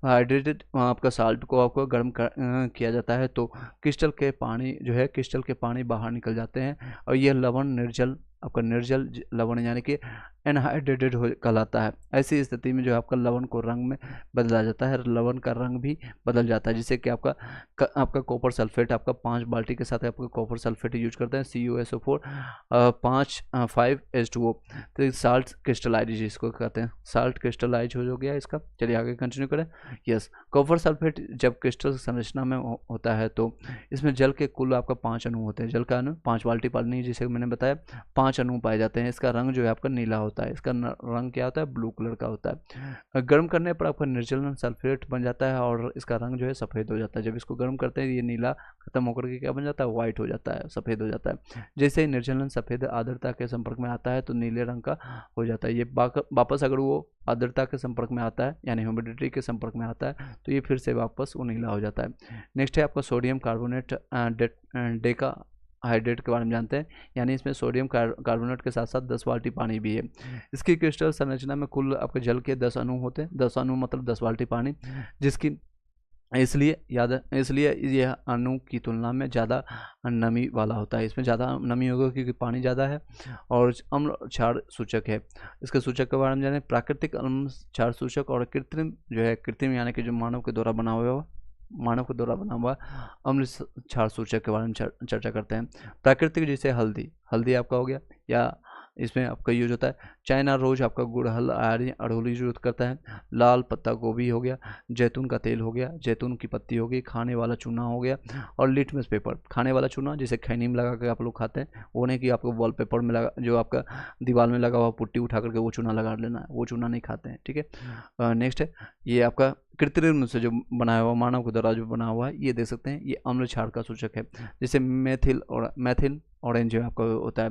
हाइड्रेटेड आपका साल्ट को आपको गर्म किया जाता है तो क्रिस्टल के पानी बाहर निकल जाते हैं और यह लवण निर्जल आपका निर्जल लवण यानी कि एनहाइड्रेटेड हो कहलाता है। ऐसी स्थिति में जो आपका लवण को रंग में बदला जाता है, लवण का रंग भी बदल जाता है, जिससे कि आपका कॉपर सल्फेट, आपका 5 बाल्टी के साथ आपका कॉपर सल्फेट यूज करते हैं, CuSO4 5H2O। तो साल्ट क्रिस्टलाइज जिसको कहते हैं, साल्ट क्रिस्टलाइज हो गया इसका। चलिए आगे कंटिन्यू करें। यस, कॉपर सल्फेट जब क्रिस्टल संरचना में होता है तो इसमें जल के कुल आपका 5 अणु होते हैं। जल का अणु 5 बाल्टी पानी जिसे मैंने बताया 5 अणु पाए जाते हैं। इसका रंग जो है आपका नीला होता है, इसका रंग क्या होता है, ब्लू कलर का होता है। गर्म करने पर आपका निर्जलन सल्फेट बन जाता है और इसका रंग जो है सफ़ेद हो जाता है। जब इसको गर्म करते हैं ये नीला खत्म होकर के क्या बन जाता है, व्हाइट हो जाता है, सफ़ेद हो जाता है। जैसे ही निर्जलन सफ़ेद आर्द्रता के संपर्क में आता है तो नीले रंग का हो जाता है। ये वापस अगर वो आर्द्रता के संपर्क में आता है यानी ह्यूमिडिटी के संपर्क में आता है तो ये फिर से वापस वो नीला हो जाता है। नेक्स्ट है आपका सोडियम कार्बोनेट डेका हाइड्रेट के बारे में जानते हैं, यानी इसमें सोडियम कार्बोनेट के साथ साथ 10 बाल्टी पानी भी है। इसकी क्रिस्टल संरचना में कुल आपके जल के 10 अणु होते हैं, 10 अणु मतलब 10 बाल्टी पानी, जिसकी इसलिए यह अणु की तुलना में ज़्यादा नमी वाला होता है। इसमें ज़्यादा नमी होगा क्योंकि पानी ज़्यादा है और अम्ल क्षार सूचक है। इसके सूचक के बारे में जानें, प्राकृतिक अम्ल क्षार सूचक और कृत्रिम जो है, कृत्रिम यानी कि जो मानव के द्वारा बना हुआ अम्ल क्षार सूचक के बारे में चर्चा करते हैं। प्राकृतिक जैसे हल्दी आपका हो गया, या इसमें आपका यूज होता है चाइना रोज आपका गुड़हल अड़हुल यूज करता है। लाल पत्ता गोभी हो गया, जैतून का तेल हो गया, जैतून की पत्ती हो गई, खाने वाला चूना हो गया और लिटमस पेपर। खाने वाला चूना जैसे खैनी में लगा कर आप लोग खाते हैं, वो नहीं कि आपको वॉलपेपर में लगा, जो आपका दीवार में लगा हुआ पुट्टी उठा करके वो चूना लगा लेना है, वो चूना नहीं खाते हैं, ठीक है। नेक्स्ट है ये आपका कृत्रिम से जो बनाया हुआ, मानव के द्वारा जो बना हुआ है, ये देख सकते हैं, ये अम्ल क्षार का सूचक है। जैसे मैथिल ऑरेंज जो आपका होता है,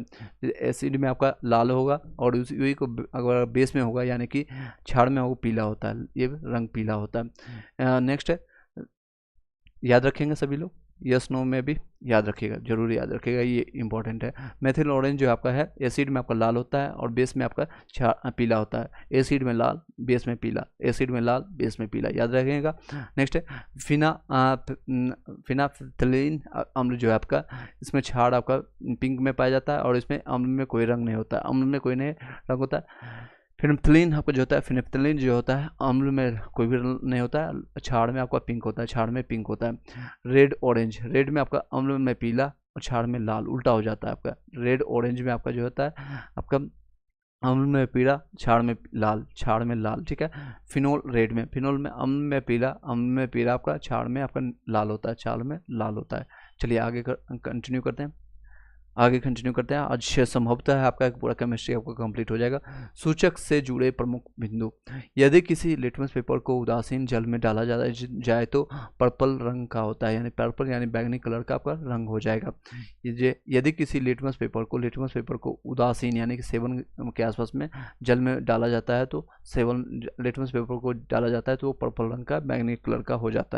एसिड में आपका लाल होगा और उसी को अगर बेस में होगा यानी कि क्षार में वो पीला होता है, ये रंग पीला होता है। नेक्स्ट है, याद रखेंगे सभी लोग, यस नो में भी याद रखिएगा, जरूर याद रखिएगा, ये इंपॉर्टेंट है। मेथिल ऑरेंज जो आपका है, एसिड में आपका लाल होता है और बेस में आपका पीला होता है। एसिड में लाल, बेस में पीला, एसिड में लाल, बेस में पीला, याद रखिएगा। नेक्स्ट है फिनाफ्थलीन अम्ल जो है आपका, इसमें क्षार आपका पिंक में पाया जाता है और इसमें अम्ल में कोई रंग नहीं होता है, अम्ल में कोई नहीं रंग होता है। फिनेप्थलीन आपका जो होता है, फिनेप्थलीन जो होता है अम्ल में कोई भी नहीं होता है, क्षार में आपका पिंक होता है, क्षार में पिंक होता है। रेड ऑरेंज, रेड में आपका अम्ल में पीला और क्षार में लाल, उल्टा हो जाता है आपका। रेड ऑरेंज में आपका जो होता है आपका अम्ल में पीला, क्षार में लाल, क्षार में लाल, ठीक है। फिनोल रेड में, फिनोल में अम्ल में पीला, अम्ल में पीला आपका, क्षार में आपका लाल होता है, क्षार में लाल होता है। चलिए आगे कंटिन्यू करते हैं। आज से संभवतः है आपका पूरा केमिस्ट्री आपका कंप्लीट हो जाएगा। सूचक से जुड़े प्रमुख बिंदु, यदि किसी लिटमस पेपर को उदासीन जल में डाला जाए तो पर्पल रंग का होता है, यानी पर्पल यानी बैगनी कलर का आपका रंग हो जाएगा। यदि किसी लिटमस पेपर को उदासीन यानी कि 7 के आसपास में जल में डाला जाता है तो 7 लिटमस पेपर को डाला जाता है तो वो पर्पल रंग का बैगनी कलर का हो जाता है।